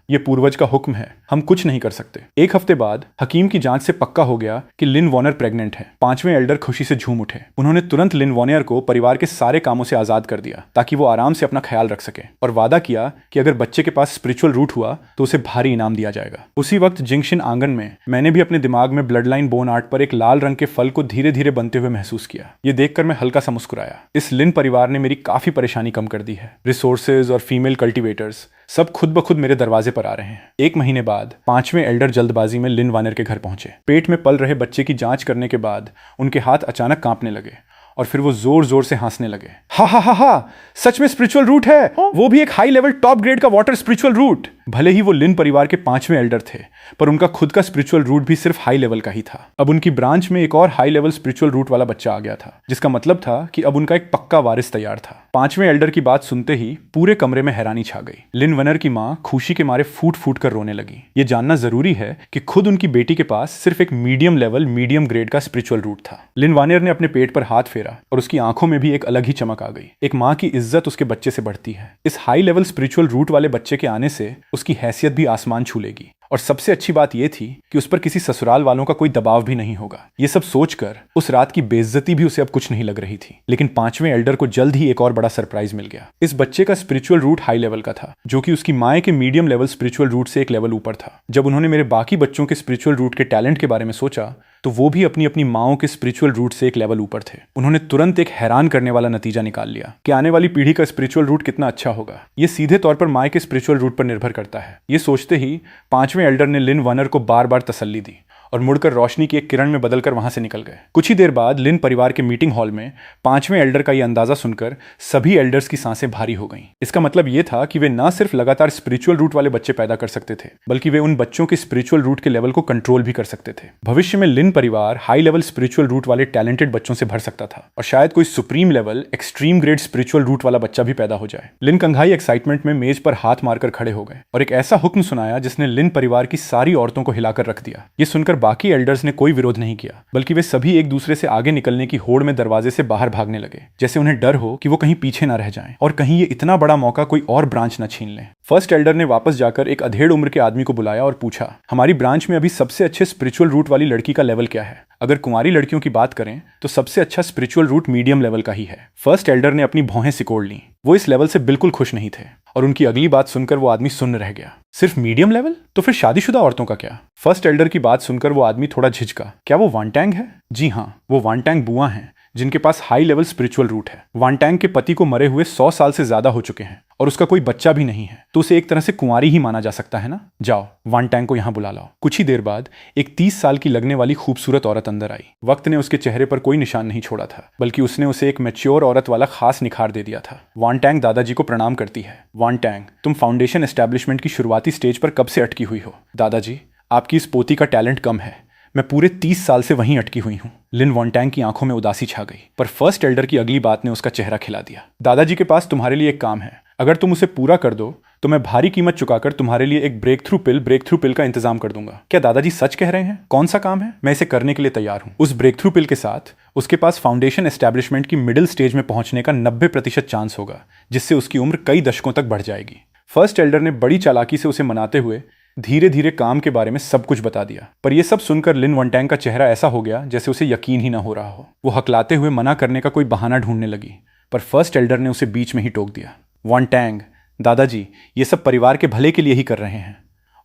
ये पूर्वज का हुक्म है, हम कुछ नहीं कर सकते। 1 हफ्ते बाद हकीम की जांच से पक्का हो गया कि लिन वॉर्नर प्रेग्नेंट है। 5वें एल्डर खुशी से झूम उठे। उन्होंने तुरंत लिन वॉर्नर को परिवार के सारे कामों से आजाद कर दिया ताकि वो आराम से अपना ख्याल रख सके, और वादा किया कि अगर बच्चे के पास स्पिरिचुअल रूट हुआ तो उसे भारी इनाम दिया जाएगा। उसी वक्त जिंगशिन आंगन में मैंने भी अपने दिमाग में ब्लड लाइन बोन आर्ट पर एक लाल रंग के फल को धीरे धीरे बनते हुए महसूस किया। ये देखकर मैं हल्का सा मुस्कुराया। इस लिन परिवार ने मेरी काफी परेशानी कम कर दी है। रिसोर्सेज और फीमेल कल्टिवेटर्स सब खुद ब खुद मेरे दरवाजे पर आ रहे हैं। 1 महीने बाद 5वें एल्डर जल्दबाजी में लिन वॉर्नर के घर पहुंचे। पेट में पल रहे बच्चे की जांच करने के बाद उनके हाथ अचानक कांपने लगे और फिर वो जोर जोर से हंसने लगे। हा हा हा हा, सच में स्पिरिचुअल रूट है, वो भी एक हाई लेवल टॉप ग्रेड का वाटर स्पिरिचुअल रूट। भले ही वो लिन परिवार के 5वें एल्डर थे, पर उनका खुद का स्पिरिचुअल रूट भी सिर्फ हाई लेवल का ही था। अब उनकी ब्रांच में एक और हाई लेवल स्पिरिचुअल रूट वाला बच्चा आ गया था, जिसका मतलब था कि अब उनका एक पक्का वारिस तैयार था। 5वें एल्डर की बात सुनते ही पूरे कमरे में हैरानी छा गई। लिन वनर की माँ खुशी के मारे फूट फूट कर रोने लगी। ये जानना जरूरी है कि खुद उनकी बेटी के पास सिर्फ एक मीडियम लेवल मीडियम ग्रेड का स्पिरिचुअल रूट था। लिन वॉर्नर ने अपने पेट पर हाथ फेरा और उसकी आंखों में भी एक अलग ही चमक आ गई। एक माँ की इज्जत उसके बच्चे से बढ़ती है। इस हाई लेवल स्पिरिचुअल रूट वाले बच्चे के आने से उसकी हैसियत भी आसमान छू लेगी। और सबसे अच्छी बात यह थी कि उस पर किसी ससुराल वालों का कोई दबाव भी नहीं होगा। ये सब सोचकर उस रात की बेइज्जती भी उसे अब कुछ नहीं लग रही थी। लेकिन 5वें एल्डर को जल्द ही एक और बड़ा सरप्राइज मिल गया। इस बच्चे का स्पिरिचुअल रूट हाई लेवल का था, जो कि उसकी माए के मीडियम लेवल स्पिरिचुअल रूट से एक लेवल ऊपर था। जब उन्होंने मेरे बाकी बच्चों के स्पिरिचुअल रूट के टैलेंट के बारे में सोचा तो वो भी अपनी अपनी माओं के स्पिरिचुअल रूट से एक लेवल ऊपर थे। उन्होंने तुरंत एक हैरान करने वाला नतीजा निकाल लिया कि आने वाली पीढ़ी का स्पिरिचुअल रूट कितना अच्छा होगा। ये सीधे तौर पर माए के स्पिरिचुअल रूट पर निर्भर करता है। ये सोचते ही 5वें एल्डर ने लिन वॉर्नर को बार बार तसल्ली दी और मुड़कर रोशनी की एक किरण में बदलकर वहां से निकल गए। कुछ ही देर बाद लिन परिवार के मीटिंग हॉल में 5वें एल्डर का यह अंदाजा सुनकर सभी एल्डर्स की सांसें भारी हो गईं। इसका मतलब यह था कि वे न सिर्फ लगातार स्पिरिचुअल रूट वाले बच्चे पैदा कर सकते थे, बल्कि वे उन बच्चों के स्पिरिचुअल रूट के लेवल को कंट्रोल भी कर सकते थे। भविष्य में लिन परिवार हाई लेवल स्पिरिचुअल रूट वाले टैलेंटेड बच्चों से भर सकता था और शायद कोई supreme level extreme grade spiritual root वाला बच्चा भी पैदा हो जाए। लिन कंघाई एक्साइटमेंट में मेज पर हाथ मारकर खड़े हो गए और एक ऐसा हुक्म सुनाया जिसने लिन परिवार की सारी औरतों को हिलाकर रख दिया। ये सुनकर बाकी एल्डर्स ने कोई विरोध नहीं किया, बल्कि वे सभी एक दूसरे से आगे निकलने की होड़ में दरवाजे से बाहर भागने लगे, जैसे उन्हें डर हो कि वो कहीं पीछे ना रह जाएं और कहीं ये इतना बड़ा मौका कोई और ब्रांच न छीन लें। फर्स्ट एल्डर ने वापस जाकर एक अधेड़ उम्र के आदमी को बुलाया और पूछा, हमारी ब्रांच में अभी सबसे अच्छे स्पिरिचुअल रूट वाली लड़की का लेवल क्या है? अगर कुंवारी लड़कियों की बात करें तो सबसे अच्छा स्पिरिचुअल रूट मीडियम लेवल का ही है। फर्स्ट एल्डर ने अपनी भौहें सिकोड़ लीं। वो इस लेवल से बिल्कुल खुश नहीं थे और उनकी अगली बात सुनकर वो आदमी सुन्न रह गया। सिर्फ मीडियम लेवल? तो फिर शादीशुदा औरतों का क्या? फर्स्ट एल्डर की बात सुनकर वो आदमी थोड़ा झिझका। क्या वो वांटैंग है? जी हाँ, वो वांटैंग बुआ हैं, जिनके पास हाई लेवल स्पिरिचुअल रूट है। वांटैंग के पति को मरे हुए 100 साल से ज्यादा हो चुके हैं और उसका कोई बच्चा भी नहीं है, तो उसे एक तरह से कुंवारी ही माना जा सकता है ना। जाओ वांटैंग को यहाँ बुला लाओ। कुछ ही देर बाद एक 30 साल की लगने वाली खूबसूरत औरत अंदर आई। वक्त ने उसके चेहरे पर कोई निशान नहीं छोड़ा था, बल्कि उसने उसे एक मैच्योर औरत वाला खास निखार दे दिया था। वांटैंग दादाजी को प्रणाम करती है। वांटैंग, तुम फाउंडेशन एस्टैब्लिशमेंट की शुरुआती स्टेज पर कब से अटकी हुई हो? दादाजी, आपकी इस पोती का टैलेंट कम है, मैं पूरे 30 साल से वहीं अटकी हुई हूँ। लिन वांटैंग की आंखों में उदासी छा गई, पर फर्स्ट एल्डर की अगली बात ने उसका चेहरा खिला दिया। दादाजी के पास तुम्हारे लिए एक काम है, अगर तुम उसे पूरा कर दो तो मैं भारी कीमत चुकाकर तुम्हारे लिए एक ब्रेक थ्रू पिल का इंतजाम कर दूंगा। क्या दादाजी सच कह रहे हैं? कौन सा काम है? मैं इसे करने के लिए तैयार हूँ। उस ब्रेक थ्रू पिल के साथ उसके पास फाउंडेशन एस्टैब्लिशमेंट की मिडिल स्टेज में पहुंचने का 90% चांस होगा, जिससे उसकी उम्र कई दशकों तक बढ़ जाएगी। फर्स्ट एल्डर ने बड़ी चालाकी से उसे मनाते हुए धीरे धीरे काम के बारे में सब कुछ बता दिया, पर यह सब सुनकर लिन वांटैंग का चेहरा ऐसा हो गया जैसे उसे यकीन ही ना हो रहा हो। वो हकलाते हुए मना करने का कोई बहाना ढूंढने लगी, पर फर्स्ट एल्डर ने उसे बीच में ही टोक दिया। वांटैंग, दादाजी ये सब परिवार के भले के लिए ही कर रहे हैं,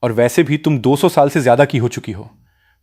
और वैसे भी तुम 200 साल से ज्यादा की हो चुकी हो,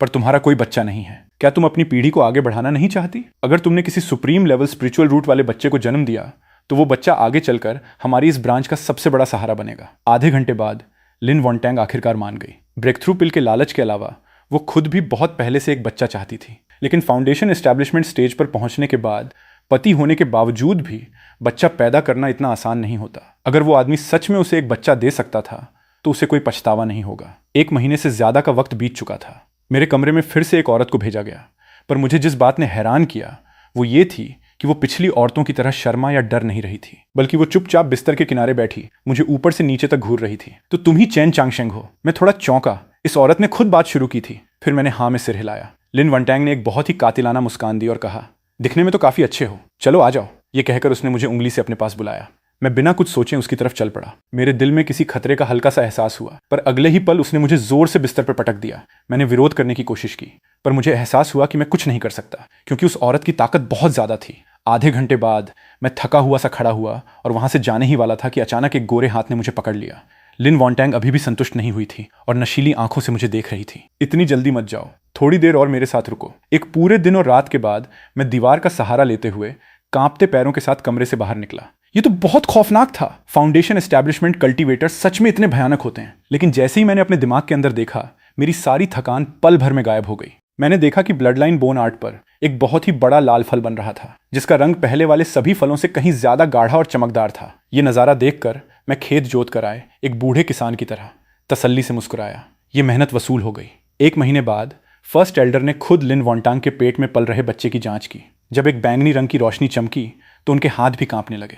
पर तुम्हारा कोई बच्चा नहीं है। क्या तुम अपनी पीढ़ी को आगे बढ़ाना नहीं चाहती? अगर तुमने किसी सुप्रीम लेवल स्पिरिचुअल रूट वाले बच्चे को जन्म दिया तो वो बच्चा आगे चलकर हमारी इस ब्रांच का सबसे बड़ा सहारा बनेगा। आधे घंटे बाद लिन वांटैंग आखिरकार मान गई। ब्रेक थ्रू पिल के लालच के अलावा वो खुद भी बहुत पहले से एक बच्चा चाहती थी, लेकिन फाउंडेशन एस्टैब्लिशमेंट स्टेज पर पहुंचने के बाद पति होने के बावजूद भी बच्चा पैदा करना इतना आसान नहीं होता। अगर वो आदमी सच में उसे एक बच्चा दे सकता था तो उसे कोई पछतावा नहीं होगा। 1 महीने से ज्यादा का वक्त बीत चुका था। मेरे कमरे में फिर से एक औरत को भेजा गया, पर मुझे जिस बात ने हैरान किया वो ये थी कि वो पिछली औरतों की तरह शर्मा या डर नहीं रही थी, बल्कि वो चुपचाप बिस्तर के किनारे बैठी मुझे ऊपर से नीचे तक घूर रही थी। तो तुम ही चैन चांगशेंग हो? मैं थोड़ा चौंका। इस औरत ने खुद बात शुरू की थी। फिर मैंने हाँ में सिर हिलाया। लिन वांटैंग ने एक बहुत ही कातिलाना मुस्कान दी और कहा, दिखने में तो काफी अच्छे हो, चलो आ जाओ। ये कहकर उसने मुझे उंगली से अपने पास बुलाया। मैं बिना कुछ सोचे उसकी तरफ चल पड़ा। मेरे दिल में किसी खतरे का हल्का सा एहसास हुआ, पर अगले ही पल उसने मुझे जोर से बिस्तर पर पटक दिया। मैंने विरोध करने की कोशिश की, पर मुझे एहसास हुआ कि मैं कुछ नहीं कर सकता, क्योंकि उस औरत की ताकत बहुत ज्यादा थी। आधे घंटे बाद मैं थका हुआ सा खड़ा हुआ और वहां से जाने ही वाला था कि अचानक एक गोरे हाथ ने मुझे पकड़ लिया। लिन वांटैंग अभी भी संतुष्ट नहीं हुई थी और नशीली आंखों से मुझे देख रही थी। इतनी जल्दी मत जाओ, थोड़ी देर और मेरे साथ रुको। एक पूरे दिन और रात के बाद मैं दीवार का सहारा लेते हुए कांपते पैरों के साथ कमरे से बाहर निकला। ये तो बहुत खौफनाक था। फाउंडेशन एस्टैब्लिशमेंट कल्टीवेटर सच में इतने भयानक होते हैं। लेकिन जैसे ही मैंने अपने दिमाग के अंदर देखा, मेरी सारी थकान पल भर में गायब हो गई। मैंने देखा कि ब्लड लाइन बोन आर्ट पर एक बहुत ही बड़ा लाल फल बन रहा था, जिसका रंग पहले वाले सभी फलों से कहीं ज्यादा गाढ़ा और चमकदार था। ये नज़ारा देखकर मैं खेत जोत कर आए एक बूढ़े किसान की तरह तसल्ली से मुस्कुराया। ये मेहनत वसूल हो गई। 1 महीने बाद फर्स्ट एल्डर ने खुद लिन वांटैंग के पेट में पल रहे बच्चे की जांच की। जब एक बैंगनी रंग की रोशनी चमकी तो उनके हाथ भी कांपने लगे।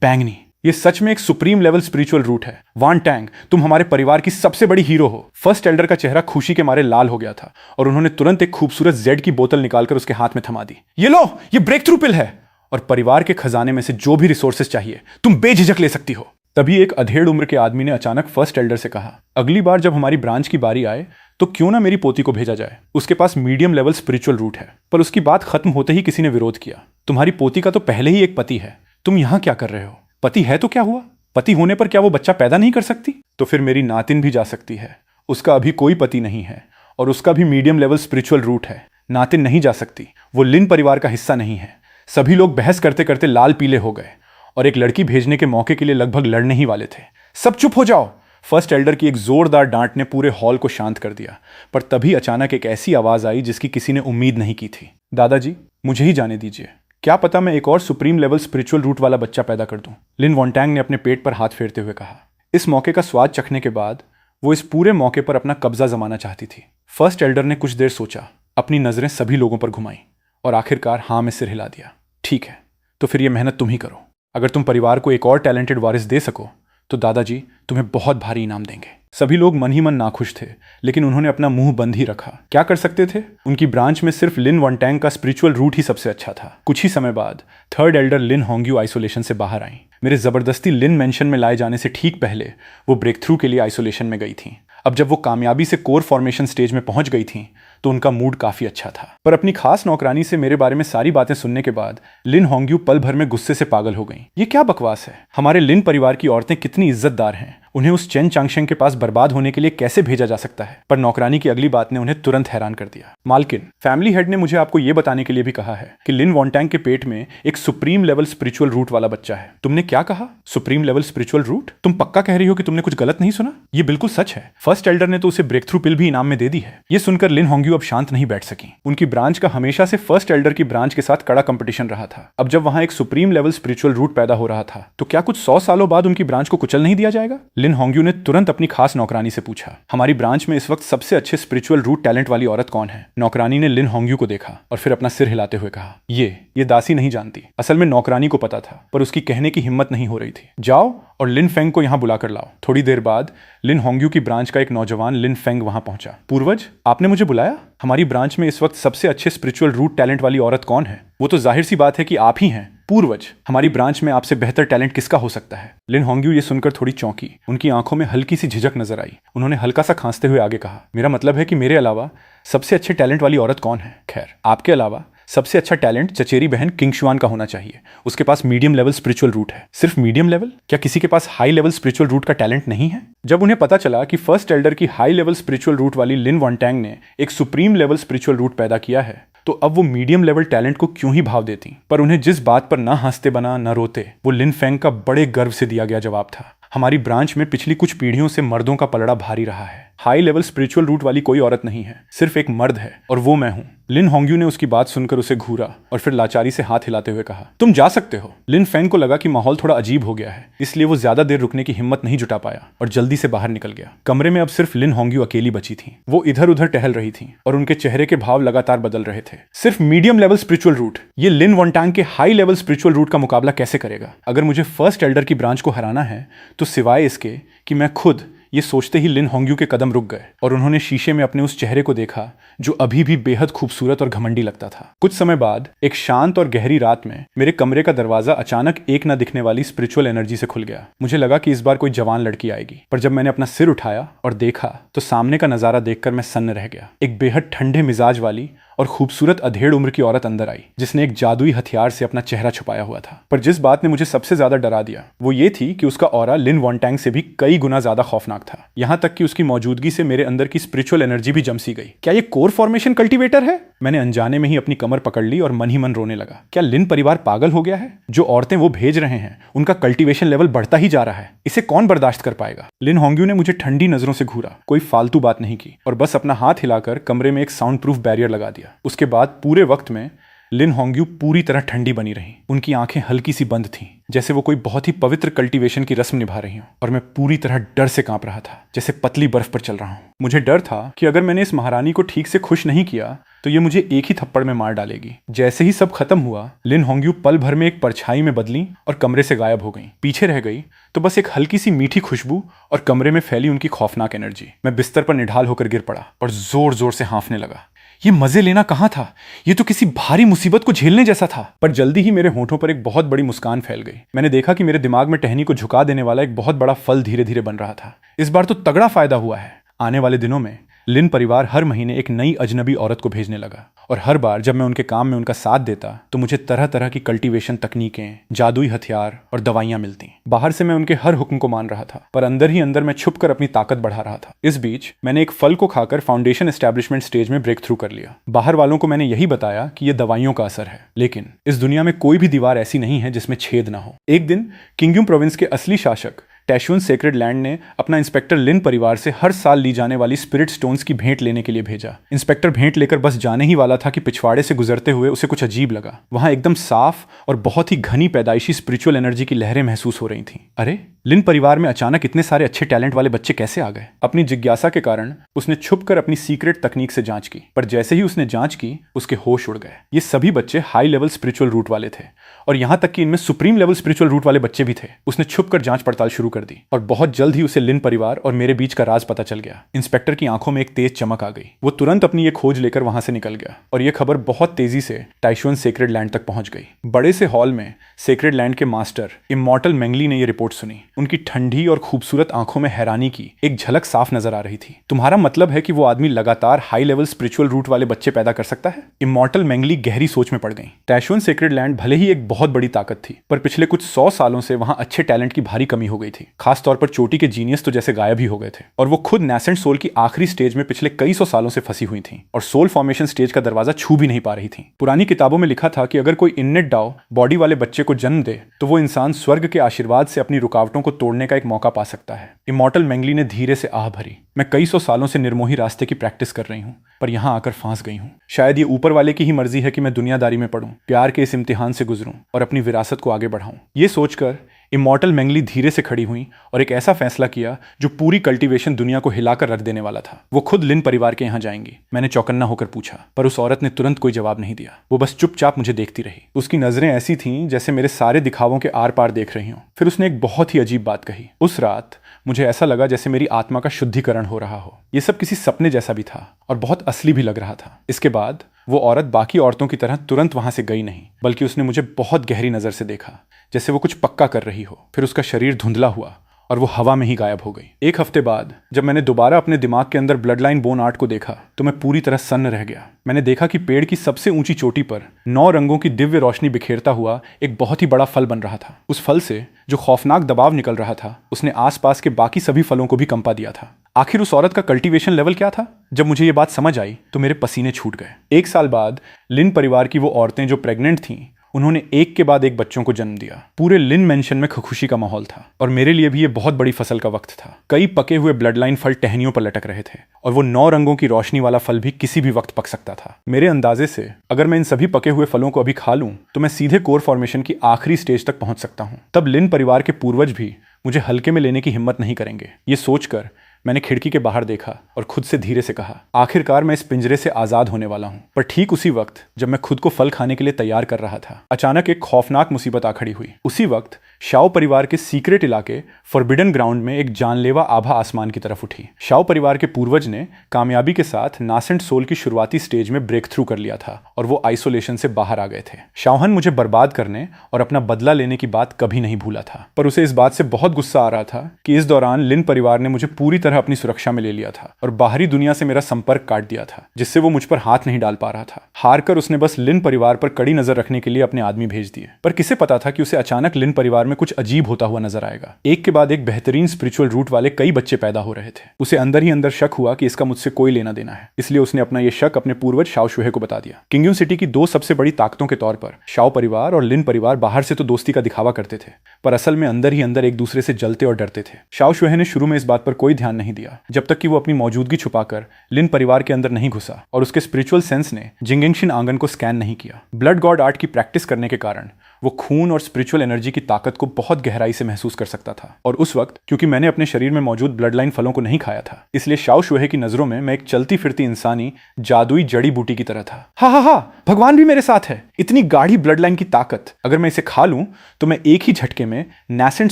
बैंगनी, ये सच में एक सुप्रीम लेवल स्पिरिचुअल रूट है। वांटैंग, तुम हमारे परिवार की सबसे बड़ी हीरो हो। फर्स्ट एल्डर का चेहरा खुशी के मारे लाल हो गया था और उन्होंने तुरंत एक खूबसूरत जेड की बोतल निकालकर उसके हाथ में थमा दी। ये लो, ये ब्रेक थ्रू पिल है, और परिवार के खजाने में से जो भी रिसोर्सेज चाहिए तुम बेझिझक ले सकती हो। तभी एक अधेड़ उम्र के आदमी ने अचानक फर्स्ट एल्डर से कहा, अगली बार जब हमारी ब्रांच की बारी आए तो क्यों ना मेरी पोती को भेजा जाए। उसके पास मीडियम लेवल स्पिरिचुअल रूट है। पर उसकी बात खत्म होते ही किसी ने विरोध किया, तुम्हारी पोती का तो पहले ही एक पति है, तुम यहां क्या कर रहे हो? पति है तो क्या हुआ? पति होने पर क्या वो बच्चा पैदा नहीं कर सकती? तो फिर मेरी नातिन भी जा सकती है। उसका अभी कोई पति नहीं है और उसका भी मीडियम लेवल स्पिरिचुअल रूट है। नातिन नहीं जा सकती, वो लिन परिवार का हिस्सा नहीं है। सभी लोग बहस करते करते लाल पीले हो गए और एक लड़की भेजने के मौके के लिए लगभग लड़ने ही वाले थे। सब चुप हो जाओ। फर्स्ट एल्डर की एक जोरदार डांट ने पूरे हॉल को शांत कर दिया। पर तभी अचानक एक ऐसी आवाज आई जिसकी किसी ने उम्मीद नहीं की थी। दादाजी, मुझे ही जाने दीजिए, क्या पता मैं एक और सुप्रीम लेवल स्पिरिचुअल रूट वाला बच्चा पैदा कर दूं। लिन वांटैंग ने अपने पेट पर हाथ फेरते हुए कहा। इस मौके का स्वाद चखने के बाद वो इस पूरे मौके पर अपना कब्जा जमाना चाहती थी। फर्स्ट एल्डर ने कुछ देर सोचा, अपनी नजरें सभी लोगों पर घुमाई और आखिरकार हाँ में सिर हिला दिया। ठीक है, तो फिर ये मेहनत तुम ही करो। अगर तुम परिवार को एक और टैलेंटेड वारिस दे सको तो दादाजी तुम्हें बहुत भारी इनाम देंगे। सभी लोग मन ही मन नाखुश थे, लेकिन उन्होंने अपना मुंह बंद ही रखा। क्या कर सकते थे? उनकी ब्रांच में सिर्फ लिन वांटैंग का स्पिरिचुअल रूट ही सबसे अच्छा था। कुछ ही समय बाद थर्ड एल्डर लिन होंग्यू आइसोलेशन से बाहर आई। मेरे जबरदस्ती लिन मेंशन में लाए जाने से ठीक पहले वो ब्रेक थ्रू के लिए आइसोलेशन में गई थी। अब जब वो कामयाबी से कोर फॉर्मेशन स्टेज में पहुंच गई थी तो उनका मूड काफी अच्छा था। पर अपनी खास नौकरानी से मेरे बारे में सारी बातें सुनने के बाद लिन होंग्यू पल भर में गुस्से से पागल हो गई। ये क्या बकवास है? हमारे लिन परिवार की औरतें कितनी इज्जतदार हैं, उन्हें उस चेन चांगशेंग के पास बर्बाद होने के लिए कैसे भेजा जा सकता है। पर नौकरानी की अगली बात ने उन्हें तुरंत हैरान कर दिया। मालकिन, फैमिली हेड ने मुझे आपको यह बताने के लिए भी कहा है कि लिन वॉन्टैंग के पेट में एक सुप्रीम लेवल स्पिरिचुअल रूट वाला बच्चा है। तुमने क्या कहा? Supreme level spiritual root? तुम पक्का कह रही हो कि तुमने कुछ गलत नहीं सुना? ये बिल्कुल सच है। फर्स्ट एल्डर ने तो उसे ब्रेक थ्रू पिल भी इनाम में दे दी है। ये सुनकर लिन होंग्यू अब शांत नहीं बैठ सकी। उनकी ब्रांच का हमेशा से फर्स्ट एल्डर की ब्रांच के साथ कड़ा कंपटीशन रहा था। अब जब वहां एक सुप्रीम लेवल स्पिरिचुअल रूट पैदा हो रहा था तो क्या कुछ 100 सालों बाद उनकी ब्रांच को कुचल नहीं दिया जाएगा? लिन होंग्यू ने तुरंत अपनी खास नौकरानी से पूछा, हमारी ब्रांच में इस वक्त सबसे अच्छे स्पिरिचुअल रूट टैलेंट वाली औरत कौन है? नौकरानी ने लिन होंग्यू को देखा और फिर अपना सिर हिलाते हुए कहा, ये दासी नहीं जानती। असल में नौकरानी को पता था, पर उसकी कहने की हिम्मत नहीं हो रही थी। जाओ और लिन फेंग को यहां बुलाकर लाओ। थोड़ी देर बाद लिन होंग्यू की ब्रांच का एक नौजवान लिन फेंग वहां पहुंचा। पूर्वज, आपने मुझे बुलाया? हमारी ब्रांच में इस वक्त सबसे अच्छे स्पिरिचुअल रूट टैलेंट वाली औरत कौन है? वो तो जाहिर सी बात है कि आप ही हैं। पूर्वज, हमारी ब्रांच में आपसे बेहतर टैलेंट किसका हो सकता है? लिन होंग्यू ये सुनकर थोड़ी चौंकी। उनकी आंखों में हल्की सी झिझक नजर आई। उन्होंने हल्का सा खांसते हुए आगे कहा, मेरा मतलब है कि मेरे अलावा सबसे अच्छे टैलेंट वाली औरत कौन है? खैर, आपके अलावा सबसे अच्छा टैलेंट चचेरी बहन किंग शुआन का होना चाहिए। उसके पास मीडियम लेवल स्पिरिचुअल रूट है। सिर्फ मीडियम लेवल? क्या किसी के पास हाई लेवल स्पिरिचुअल रूट का टैलेंट नहीं है? जब उन्हें पता चला कि फर्स्ट एल्डर की हाई लेवल स्पिरिचुअल रूट वाली लिन वॉन्टैंग ने एक सुप्रीम लेवल स्पिरिचुअल रूट पैदा किया है तो अब वो मीडियम लेवल टैलेंट को क्यों ही भाव देती। पर उन्हें जिस बात पर ना हंसते बना न रोते, वो लिन फेंग का बड़े गर्व से दिया गया जवाब था, हमारी ब्रांच में पिछली कुछ पीढ़ियों से मर्दों का पलड़ा भारी रहा है। हाई लेवल स्पिरिचुअल रूट वाली कोई औरत नहीं है, सिर्फ एक मर्द है और वो मैं हूं। लिन होंग्यू ने उसकी बात सुनकर उसे घूरा और फिर लाचारी से हाथ हिलाते हुए कहा, तुम जा सकते हो। लिन फेंग को लगा कि माहौल थोड़ा अजीब हो गया है, इसलिए वो ज्यादा देर रुकने की हिम्मत नहीं जुटा पाया और जल्दी से बाहर निकल गया। कमरे में अब सिर्फ लिन होंग्यू अकेली बची थी। वो इधर उधर टहल रही थी और उनके चेहरे के भाव लगातार बदल रहे थे। सिर्फ मीडियम लेवल स्पिरिचुअल रूट, ये लिन वॉन्टैंग के हाई लेवल स्पिरिचुअल रूट का मुकाबला कैसे करेगा? अगर मुझे फर्स्ट एल्डर की ब्रांच को हराना है तो सिवाय इसके कि मैं खुद, ये सोचते ही लिन होंग्यू के कदम रुक गए और उन्होंने शीशे में अपने उस चेहरे को देखा जो अभी भी बेहद खूबसूरत और घमंडी लगता था। कुछ समय बाद एक शांत और गहरी रात में मेरे कमरे का दरवाजा अचानक एक न दिखने वाली स्पिरिचुअल एनर्जी से खुल गया। मुझे लगा कि इस बार कोई जवान लड़की आएगी, पर जब मैंने अपना सिर उठाया और देखा तो सामने का नजारा देखकर मैं सन्न रह गया। एक बेहद ठंडे मिजाज वाली और खूबसूरत अधेड़ उम्र की औरत अंदर आई, जिसने एक जादुई हथियार से अपना चेहरा छुपाया हुआ था। पर जिस बात ने मुझे सबसे ज्यादा डरा दिया वो ये थी कि उसका ऑरा लिन वॉन्टैंग से भी कई गुना ज्यादा खौफनाक था। यहां तक कि उसकी मौजूदगी से मेरे अंदर की स्पिरिचुअल एनर्जी भी जम सी गई। क्या ये कोर फॉर्मेशन कल्टीवेटर है? मैंने अनजाने में ही अपनी कमर पकड़ ली और मन ही मन रोने लगा। क्या लिन परिवार पागल हो गया है? जो औरतें वो भेज रहे हैं उनका कल्टीवेशन लेवल बढ़ता ही जा रहा है। इसे कौन बर्दाश्त कर पाएगा? लिन होंग्यू ने मुझे ठंडी नजरों से घूरा, कोई फालतू बात नहीं की और बस अपना हाथ हिलाकर कमरे में एक साउंड प्रूफ बैरियर लगा दिया। उसके बाद पूरे वक्त में लिन होंग्यू पूरी तरह ठंडी बनी रही। उनकी आंखें हल्की सी बंद थीं, जैसे वो कोई बहुत ही पवित्र कल्टीवेशन की रस्म निभा रही हूं। और मैं पूरी तरह डर से कांप रहा था, जैसे पतली बर्फ पर चल रहा हूं। मुझे डर था कि अगर मैंने इस महारानी को ठीक से खुश नहीं किया तो ये मुझे एक ही थप्पड़ में मार डालेगी। जैसे ही सब खत्म हुआ, लिन होंग्यू पल भर में एक परछाई में बदली और कमरे से गायब हो गई। पीछे रह गई तो बस एक हल्की सी मीठी खुशबू और कमरे में फैली उनकी खौफनाक एनर्जी। मैं बिस्तर पर निढाल होकर गिर पड़ा और जोर जोर से हाँफने लगा। ये मजे लेना कहाँ था? ये तो किसी भारी मुसीबत को झेलने जैसा था। पर जल्दी ही मेरे होठों पर एक बहुत बड़ी मुस्कान फैल गई। मैंने देखा कि मेरे दिमाग में टहनी को झुका देने वाला एक बहुत बड़ा फल धीरे धीरे बन रहा था। इस बार तो तगड़ा फायदा हुआ है। आने वाले दिनों में लिन परिवार हर महीने एक नई अजनबी औरत को भेजने लगा और हर बार जब मैं उनके काम में उनका साथ देता तो मुझे तरह तरह की कल्टीवेशन तकनीकें, जादुई हथियार और दवाइयां मिलती। बाहर से मैं उनके हर हुक्म को मान रहा था, पर अंदर ही अंदर मैं छुपकर अपनी ताकत बढ़ा रहा था। इस बीच मैंने एक फल को खाकर फाउंडेशन एस्टैब्लिशमेंट स्टेज में ब्रेक थ्रू कर लिया। बाहर वालों को मैंने यही बताया कि यह दवाइयों का असर है, लेकिन इस दुनिया में कोई भी दीवार ऐसी नहीं है जिसमें छेद ना हो। एक दिन किंगयूम प्रोविंस के असली शासक टैशुन सेक्रेड लैंड ने अपना इंस्पेक्टर लिन परिवार से हर साल ली जाने वाली स्पिरिट स्टोन्स की भेंट लेने के लिए भेजा। इंस्पेक्टर भेंट लेकर बस जाने ही वाला था कि पिछवाड़े से गुजरते हुए उसे कुछ अजीब लगा। वहां एकदम साफ और बहुत ही घनी पैदाइशी स्पिरिचुअल एनर्जी की लहरें महसूस हो रही थीं। अरे, लिन परिवार में अचानक इतने सारे अच्छे टैलेंट वाले बच्चे कैसे आ गए? अपनी जिज्ञासा के कारण उसने छुपकर अपनी सीक्रेट तकनीक से जांच की, पर जैसे ही उसने जांच की उसके होश उड़ गए। ये सभी बच्चे हाई लेवल स्पिरिचुअल रूट वाले थे और यहां तक कि इनमें सुप्रीम लेवल स्पिरिचुअल रूट वाले बच्चे भी थे। उसने छुपकर जांच पड़ताल शुरू कर दी और बहुत जल्द ही उसे लिन परिवार और मेरे बीच का राज पता चल गया। इंस्पेक्टर की आंखों में एक तेज चमक आ गई। वो तुरंत अपनी ये खोज लेकर वहां से निकल गया और ये खबर बहुत तेजी से टाइशुन सेक्रेड लैंड तक पहुंच गई। बड़े से हॉल में सेक्रेड लैंड के मास्टर इमॉर्टल मेंगली ने यह रिपोर्ट सुनी। उनकी ठंडी और खूबसूरत आंखों में हैरानी की एक झलक साफ नजर आ रही थी। तुम्हारा मतलब है कि वो आदमी लगातार हाई लेवल स्पिरिचुअल रूट वाले बच्चे पैदा कर सकता है? इमॉर्टल मेंगली गहरी सोच में पड़ गई। टैशुन सेक्रेड लैंड भले ही एक बहुत बड़ी ताकत थी, पर पिछले कुछ 100 सालों से वहां अच्छे टैलेंट की भारी कमी हो गई थी। खासतौर पर चोटी के जीनियस तो जैसे गायब ही हो गए थे, और वो खुद नैसेंट सोल की आखिरी स्टेज में पिछले कई 100 सालों से फंसी हुई थी और सोल फॉर्मेशन स्टेज का दरवाजा छू भी नहीं पा रही थी। पुरानी किताबों में लिखा था कि अगर कोई इन्नेट डाओ बॉडी वाले बच्चे को जन्म दे तो वो इंसान स्वर्ग के आशीर्वाद से अपनी रुकावटों को तोड़ने का एक मौका पा सकता है। इमॉर्टल मेंगली ने धीरे से आह भरी। मैं कई 100 सालों से निर्मोही रास्ते की प्रैक्टिस कर रही हूँ, पर यहाँ आकर फांस गई हूँ। शायद ये ऊपर वाले की ही मर्जी है कि मैं दुनियादारी में पढ़ूं, प्यार के इस इम्तिहान से गुजरूं और अपनी विरासत को आगे बढ़ाऊं। ये सोचकर इमॉर्टल मेंगली धीरे से खड़ी हुई और एक ऐसा फैसला किया जो पूरी कल्टीवेशन दुनिया को हिलाकर रख देने वाला था। वो खुद लिन परिवार के यहाँ जाएंगी। मैंने चौकन्ना होकर पूछा, पर उस औरत ने तुरंत कोई जवाब नहीं दिया। वो बस चुपचाप मुझे देखती रही। उसकी नजरें ऐसी थीं जैसे मेरे सारे दिखावों के आर पार देख रही हों। फिर उसने एक बहुत ही अजीब बात कही। उस रात मुझे ऐसा लगा जैसे मेरी आत्मा का शुद्धिकरण हो रहा हो। ये सब किसी सपने जैसा भी था और बहुत असली भी लग रहा था। इसके बाद वो औरत बाकी औरतों की तरह तुरंत वहां से गई नहीं, बल्कि उसने मुझे बहुत गहरी नजर से देखा, जैसे वो कुछ पक्का कर रही हो। फिर उसका शरीर धुंधला हुआ और वो हवा में ही गायब हो गई। एक हफ्ते बाद जब मैंने दोबारा अपने दिमाग के अंदर ब्लड लाइन बोन आर्ट को देखा तो मैं पूरी तरह सन्न रह गया। मैंने देखा कि पेड़ की सबसे ऊंची चोटी पर 9 रंगों की दिव्य रोशनी बिखेरता हुआ एक बहुत ही बड़ा फल बन रहा था। उस फल से जो खौफनाक दबाव निकल रहा था उसने आसपास के बाकी सभी फलों को भी कंपा दिया था। आखिर उस औरत का कल्टीवेशन लेवल क्या था? जब मुझे ये बात समझ आई तो मेरे पसीने छूट गए। 1 साल बाद लिन परिवार की वो औरतें जो प्रेग्नेंट थीं, उन्होंने एक के बाद एक बच्चों को जन्म दिया। पूरे लिन मेंशन में खुशी का माहौल था और मेरे लिए भी ये बहुत बड़ी फसल का वक्त था। कई पके हुए ब्लड लाइन फल टहनियों पर लटक रहे थे और वो 9 रंगों की रोशनी वाला फल भी किसी भी वक्त पक सकता था। मेरे अंदाजे से अगर मैं इन सभी पके हुए फलों को अभी खा लूं तो मैं सीधे कोर फॉर्मेशन की आखिरी स्टेज तक पहुंच सकता हूं। तब लिन परिवार के पूर्वज भी मुझे हल्के में लेने की हिम्मत नहीं करेंगे। ये सोचकर मैंने खिड़की के बाहर देखा और खुद से धीरे से कहा, आखिरकार मैं इस पिंजरे से आजाद होने वाला हूं। पर ठीक उसी वक्त जब मैं खुद को फल खाने के लिए तैयार कर रहा था, अचानक एक खौफनाक मुसीबत आ खड़ी हुई। उसी वक्त शाओ परिवार के सीक्रेट इलाके फॉरबिडन ग्राउंड में एक जानलेवा आभा आसमान की तरफ उठी। शाओ परिवार के पूर्वज ने कामयाबी के साथ नासेंट सोल की शुरुआती स्टेज में ब्रेक थ्रू कर लिया था और वो आइसोलेशन से बाहर आ गए थे। शाओहन मुझे बर्बाद करने और अपना बदला लेने की बात कभी नहीं भूला था, पर उसे इस बात से बहुत गुस्सा आ रहा था कि इस दौरान लिन परिवार ने मुझे पूरी तरह अपनी सुरक्षा में ले लिया था और बाहरी दुनिया से मेरा संपर्क काट दिया था, जिससे वो मुझ पर हाथ नहीं डाल पा रहा था। हारकर उसने बस लिन परिवार पर कड़ी नजर रखने के लिए अपने आदमी भेज दिए, पर किसे पता था कि उसे अचानक लिन परिवार में कुछ अजीब होता हुआ नजर आएगा। एक के बाद एक बेहतरीन स्पिरिचुअल रूट वाले कई बच्चे पैदा हो रहे थे। उसे अंदर ही अंदर शक हुआ कि इसका मुझसे कोई लेना देना है, इसलिए उसने अपना यह शक अपने पूर्वज शाओ शुहे को बता दिया। किंगयून सिटी की 2 सबसे बड़ी ताकतों के तौर पर शाओ परिवार और लिन परिवार बाहर से तो दोस्ती का दिखावा करते थे, पर असल में अंदर ही अंदर एक दूसरे से जलते और डरते थे। शाओ शुहे ने शुरू में इस बात पर कोई ध्यान नहीं दिया जब तक कि वो अपनी मौजूदगी छुपाकर लिन परिवार के अंदर नहीं घुसा और उसके स्पिरिचुअल सेंस ने जिंगेंगशिन आंगन को स्कैन नहीं किया। ब्लड गॉड आर्ट की प्रैक्टिस करने के कारण वो खून और स्पिरिचुअल एनर्जी की ताकत को बहुत गहराई से महसूस कर सकता था, और उस वक्त क्योंकि मैंने अपने शरीर में मौजूद ब्लड लाइन फलों को नहीं खाया था, इसलिए शाओ शुहे की नजरों में मैं एक चलती फिरती इंसानी जादुई जड़ी बूटी की तरह था। हा हा हा, भगवान भी मेरे साथ है। इतनी गाढ़ी ब्लड लाइन की ताकत, अगर मैं इसे खा लूं तो मैं एक ही झटके में नैसेंट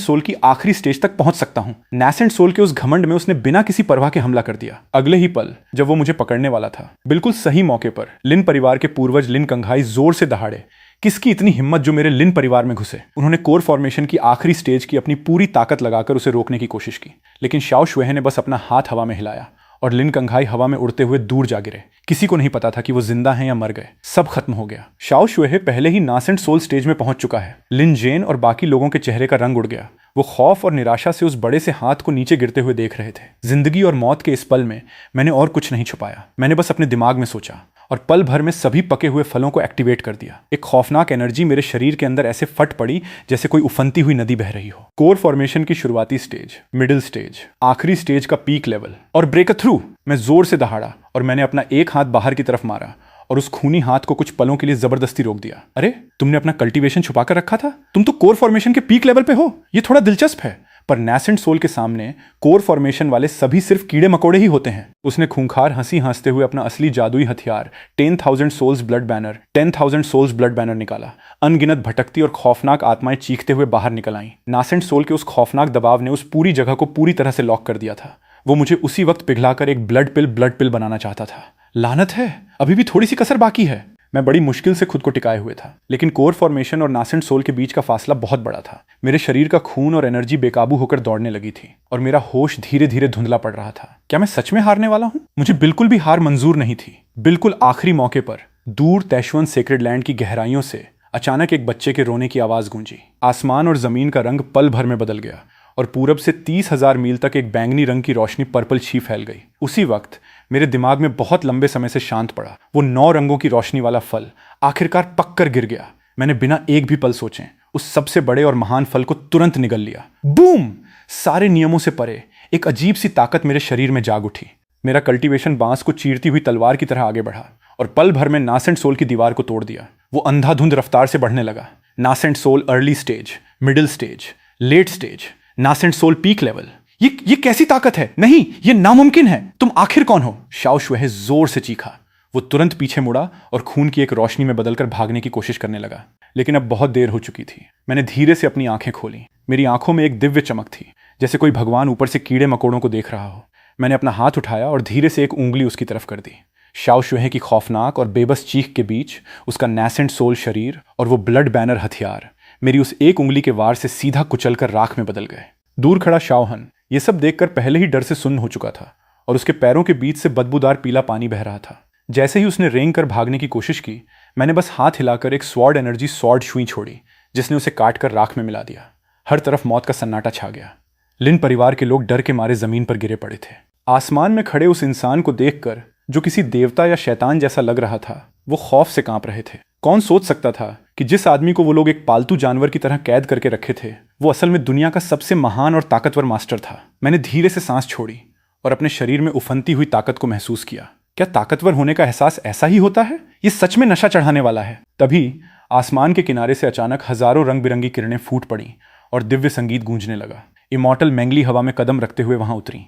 सोल की आखिरी स्टेज तक पहुंच सकता हूं। नैसेंट सोल के उस घमंड में उसने बिना किसी परवाह के हमला कर दिया। अगले ही पल जब वो मुझे पकड़ने वाला था, बिल्कुल सही मौके पर लिन परिवार के पूर्वज लिन कंघाई जोर से दहाड़े। किसकी इतनी हिम्मत जो मेरे लिन परिवार में घुसे। उन्होंने कोर फॉर्मेशन की आखिरी स्टेज की अपनी पूरी ताकत लगाकर उसे रोकने की कोशिश की, लेकिन शाओ शुहे ने बस अपना हाथ हवा में हिलाया और लिन कंघाई हवा में उड़ते हुए दूर जा गिरे। किसी को नहीं पता था कि वो जिंदा हैं या मर गए। सब खत्म हो गया। शाओ शुहे पहले ही नासेंट सोल स्टेज में पहुंच चुका है। लिन जेन और बाकी लोगों के चेहरे का रंग उड़ गया। वो खौफ और निराशा से उस बड़े से हाथ को नीचे गिरते हुए देख रहे थे। जिंदगी और मौत के इस पल में मैंने और कुछ नहीं छुपाया। मैंने बस अपने दिमाग में सोचा और पल भर में सभी पके हुए फलों को एक्टिवेट कर दिया। एक खौफनाक एनर्जी मेरे शरीर के अंदर ऐसे फट पड़ी जैसे कोई उफनती हुई नदी बह रही हो। कोर फॉर्मेशन की शुरुआती स्टेज, मिडिल स्टेज, आखिरी स्टेज का पीक लेवल और ब्रेक थ्रू। मैं जोर से दहाड़ा और मैंने अपना एक हाथ बाहर की तरफ मारा और उस खूनी हाथ को कुछ पलों के लिए जबरदस्ती रोक दिया। अरे, तुमने अपना कल्टीवेशन छुपा कर रखा था? तुम तो कोर फॉर्मेशन के पीक लेवल पे हो। ये थोड़ा दिलचस्प है, पर नैसेंट सोल के सामने कोर फॉर्मेशन वाले सभी सिर्फ कीड़े मकोड़े ही होते हैं। उसने खूंखार हंसी हंसते हुए अपना असली जादुई हथियार 10,000 souls blood banner 10,000 souls blood banner निकाला। अनगिनत भटकती और खौफनाक आत्माएं चीखते हुए बाहर निकल आईं। नासेंट सोल के उस खौफनाक दबाव ने उस पूरी जगह को पूरी तरह से लॉक कर दिया था। वो मुझे उसी वक्त पिघलाकर एक ब्लड पिल बनाना चाहता था। लानत है, अभी भी थोड़ी सी कसर बाकी है। मैं बड़ी मुश्किल से खुद को टिकाए हुए था, लेकिन कोर फॉर्मेशन और नासेंट सोल के बीच का फासला बहुत बड़ा था। मेरे शरीर का खून और एनर्जी बेकाबू होकर दौड़ने लगी थी और मेरा होश धीरे धीरे धुंधला पड़ रहा था। क्या मैं सच में हारने वाला हूं? मुझे बिल्कुल भी हार मंजूर नहीं थी। बिल्कुल आखिरी मौके पर दूर तैशुअन सेक्रेड लैंड की गहराइयों से अचानक एक बच्चे के रोने की आवाज गूंजी। आसमान और जमीन का रंग पल भर में बदल गया और पूरब से 30,000 मील तक एक बैंगनी रंग की रोशनी पर्पल छी फैल गई। उसी वक्त मेरे दिमाग में बहुत लंबे समय से शांत पड़ा वो 9 रंगों की रोशनी वाला फल आखिरकार पककर गिर गया। मैंने बिना एक भी पल सोचे उस सबसे बड़े और महान फल को तुरंत निगल लिया। बूम! सारे नियमों से परे एक अजीब सी ताकत मेरे शरीर में जाग उठी। मेरा कल्टीवेशन बांस को चीरती हुई तलवार की तरह आगे बढ़ा और पल भर में नासेंट सोल की दीवार को तोड़ दिया। वो अंधाधुंध रफ्तार से बढ़ने लगा। Nascent soul early stage, middle stage, late stage, nascent soul peak level. ये कैसी ताकत है? नहीं, ये नामुमकिन है। तुम आखिर कौन हो? शाओ शुए जोर से चीखा। वो तुरंत पीछे मुड़ा और खून की एक रोशनी में बदलकर भागने की कोशिश करने लगा, लेकिन अब बहुत देर हो चुकी थी। मैंने धीरे से अपनी आंखें खोली। मेरी आंखों में एक दिव्य चमक थी, जैसे कोई भगवान ऊपर से कीड़े मकोड़ों को देख रहा हो। मैंने अपना हाथ उठाया और धीरे से एक उंगली उसकी तरफ कर दी। शाओ शुहे की खौफनाक और बेबस चीख के बीच उसका नैसेंट सोल शरीर और वो ब्लड बैनर हथियार मेरी उस एक उंगली के वार से सीधा कुचलकर राख में बदल गए। दूर खड़ा शाओहन ये सब देखकर पहले ही डर से सुन्न हो चुका था और उसके पैरों के बीच से बदबूदार पीला पानी बह रहा था। जैसे ही उसने रेंग कर भागने की कोशिश की, मैंने बस हाथ हिलाकर एक स्वॉर्ड एनर्जी स्वॉर्ड छुई छोड़ी, जिसने उसे काटकर राख में मिला दिया। हर तरफ मौत का सन्नाटा छा गया। लिन परिवार के लोग डर के मारे जमीन पर गिरे पड़े थे। आसमान में खड़े उस इंसान को देखकर जो किसी देवता या शैतान जैसा लग रहा था, वो खौफ से कांप रहे थे। कौन सोच सकता था कि जिस आदमी को वो लोग एक पालतू जानवर की तरह कैद करके रखे थे, वो असल में दुनिया का सबसे महान और ताकतवर मास्टर था। मैंने धीरे से सांस छोड़ी और अपने शरीर में उफनती हुई ताकत को महसूस किया। क्या ताकतवर होने का एहसास ऐसा ही होता है? ये सच में नशा चढ़ाने वाला है। तभी आसमान के किनारे से अचानक हजारों रंग बिरंगी किरणें फूट पड़ी और दिव्य संगीत गूंजने लगा। इमॉर्टल मैंगली हवा में कदम रखते हुए वहां उतरी।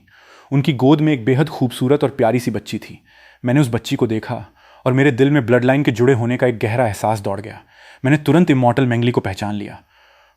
उनकी गोद में एक बेहद खूबसूरत और प्यारी सी बच्ची थी। मैंने उस बच्ची को देखा और मेरे दिल में ब्लड लाइन के जुड़े होने का एक गहरा एहसास दौड़ गया। मैंने तुरंत इमॉर्टल मैंगली को पहचान लिया।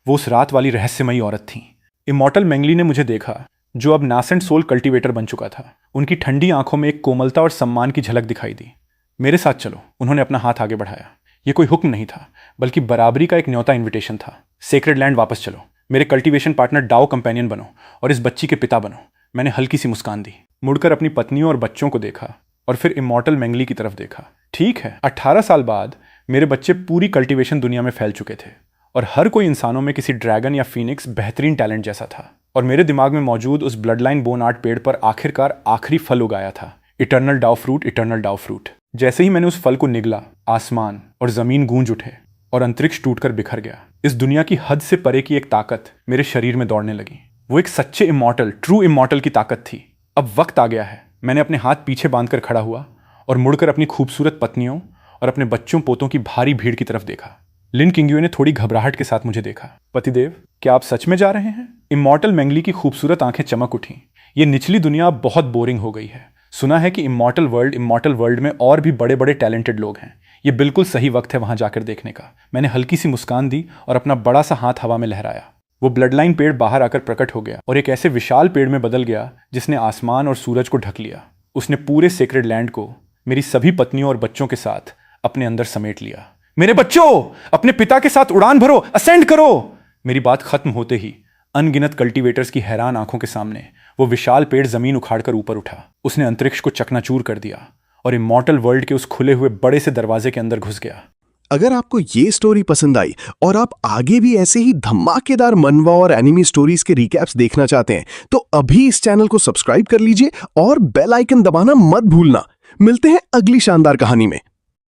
वो उस रात वाली रहस्यमयी औरत थी। इमॉर्टल मैंगली ने मुझे देखा, जो अब नासेंट सोल कल्टीवेटर बन चुका था। उनकी ठंडी आंखों में एक कोमलता और सम्मान की झलक दिखाई दी। मेरे साथ चलो, उन्होंने अपना हाथ आगे बढ़ाया। ये कोई हुक्म नहीं था, बल्कि बराबरी का एक न्योता इन्विटेशन था। सेक्रेड लैंड वापस चलो, मेरे कल्टीवेशन पार्टनर डाओ कंपेनियन बनो और इस बच्ची के पिता बनो। मैंने हल्की सी मुस्कान दी, मुड़कर अपनी पत्नियों और बच्चों को देखा और फिर इमॉर्टल मैंगली की तरफ देखा। ठीक है, 18 साल बाद मेरे बच्चे पूरी कल्टीवेशन दुनिया में फैल चुके थे और हर कोई इंसानों में किसी ड्रैगन या फीनिक्स बेहतरीन टैलेंट जैसा था। और मेरे दिमाग में मौजूद उस ब्लड लाइन बोन आर्ट पेड़ पर आखिरकार आखिरी फल उगाया था, eternal dao fruit, eternal dao fruit. जैसे ही मैंने उस फल को निगला, आसमान और जमीन गूंज उठे और अंतरिक्ष टूटकर बिखर गया। इस दुनिया की हद से परे की एक ताकत मेरे शरीर में दौड़ने लगी। वो एक सच्चे इमॉर्टल, ट्रू इमॉर्टल की ताकत थी। अब वक्त आ गया है। मैंने अपने हाथ पीछे बांधकर खड़ा हुआ और मुड़कर अपनी खूबसूरत पत्नियों और अपने बच्चों पोतों की भारी भीड़ की तरफ देखा। लिन किंग्युए ने थोड़ी घबराहट के साथ मुझे देखा। पतिदेव, क्या आप सच में जा रहे हैं? इमॉर्टल मैंगली की खूबसूरत आंखें चमक उठीं। ये निचली दुनिया अब बहुत बोरिंग हो गई है। सुना है कि इमॉर्टल वर्ल्ड में और भी बड़े बड़े टैलेंटेड लोग हैं। ये बिल्कुल सही वक्त है वहां जाकर देखने का। मैंने हल्की सी मुस्कान दी और अपना बड़ा सा हाथ हवा में लहराया। वो ब्लड लाइन पेड़ बाहर आकर प्रकट हो गया और एक ऐसे विशाल पेड़ में बदल गया जिसने आसमान और सूरज को ढक लिया। उसने पूरे सेक्रेड लैंड को मेरी सभी पत्नियों और बच्चों के साथ अपने अंदर समेट लिया। मेरे बच्चों, अपने पिता के साथ उड़ान भरो, असेंड करो। मेरी बात खत्म होते ही अनगिनत कल्टीवेटर्स की हैरान आंखों के सामने वो विशाल पेड़ जमीन उखाड़कर ऊपर उठा। उसने अंतरिक्ष को चकनाचूर कर दिया और इमॉर्टल वर्ल्ड के उस खुले हुए बड़े से दरवाजे के अंदर घुस गया। अगर आपको ये स्टोरी पसंद आई और आप आगे भी ऐसे ही धमाकेदार मनवा और एनिमी स्टोरीज के रिकैप्स देखना चाहते हैं, तो अभी इस चैनल को सब्सक्राइब कर लीजिए और बेल आइकन दबाना मत भूलना। मिलते हैं अगली शानदार कहानी में।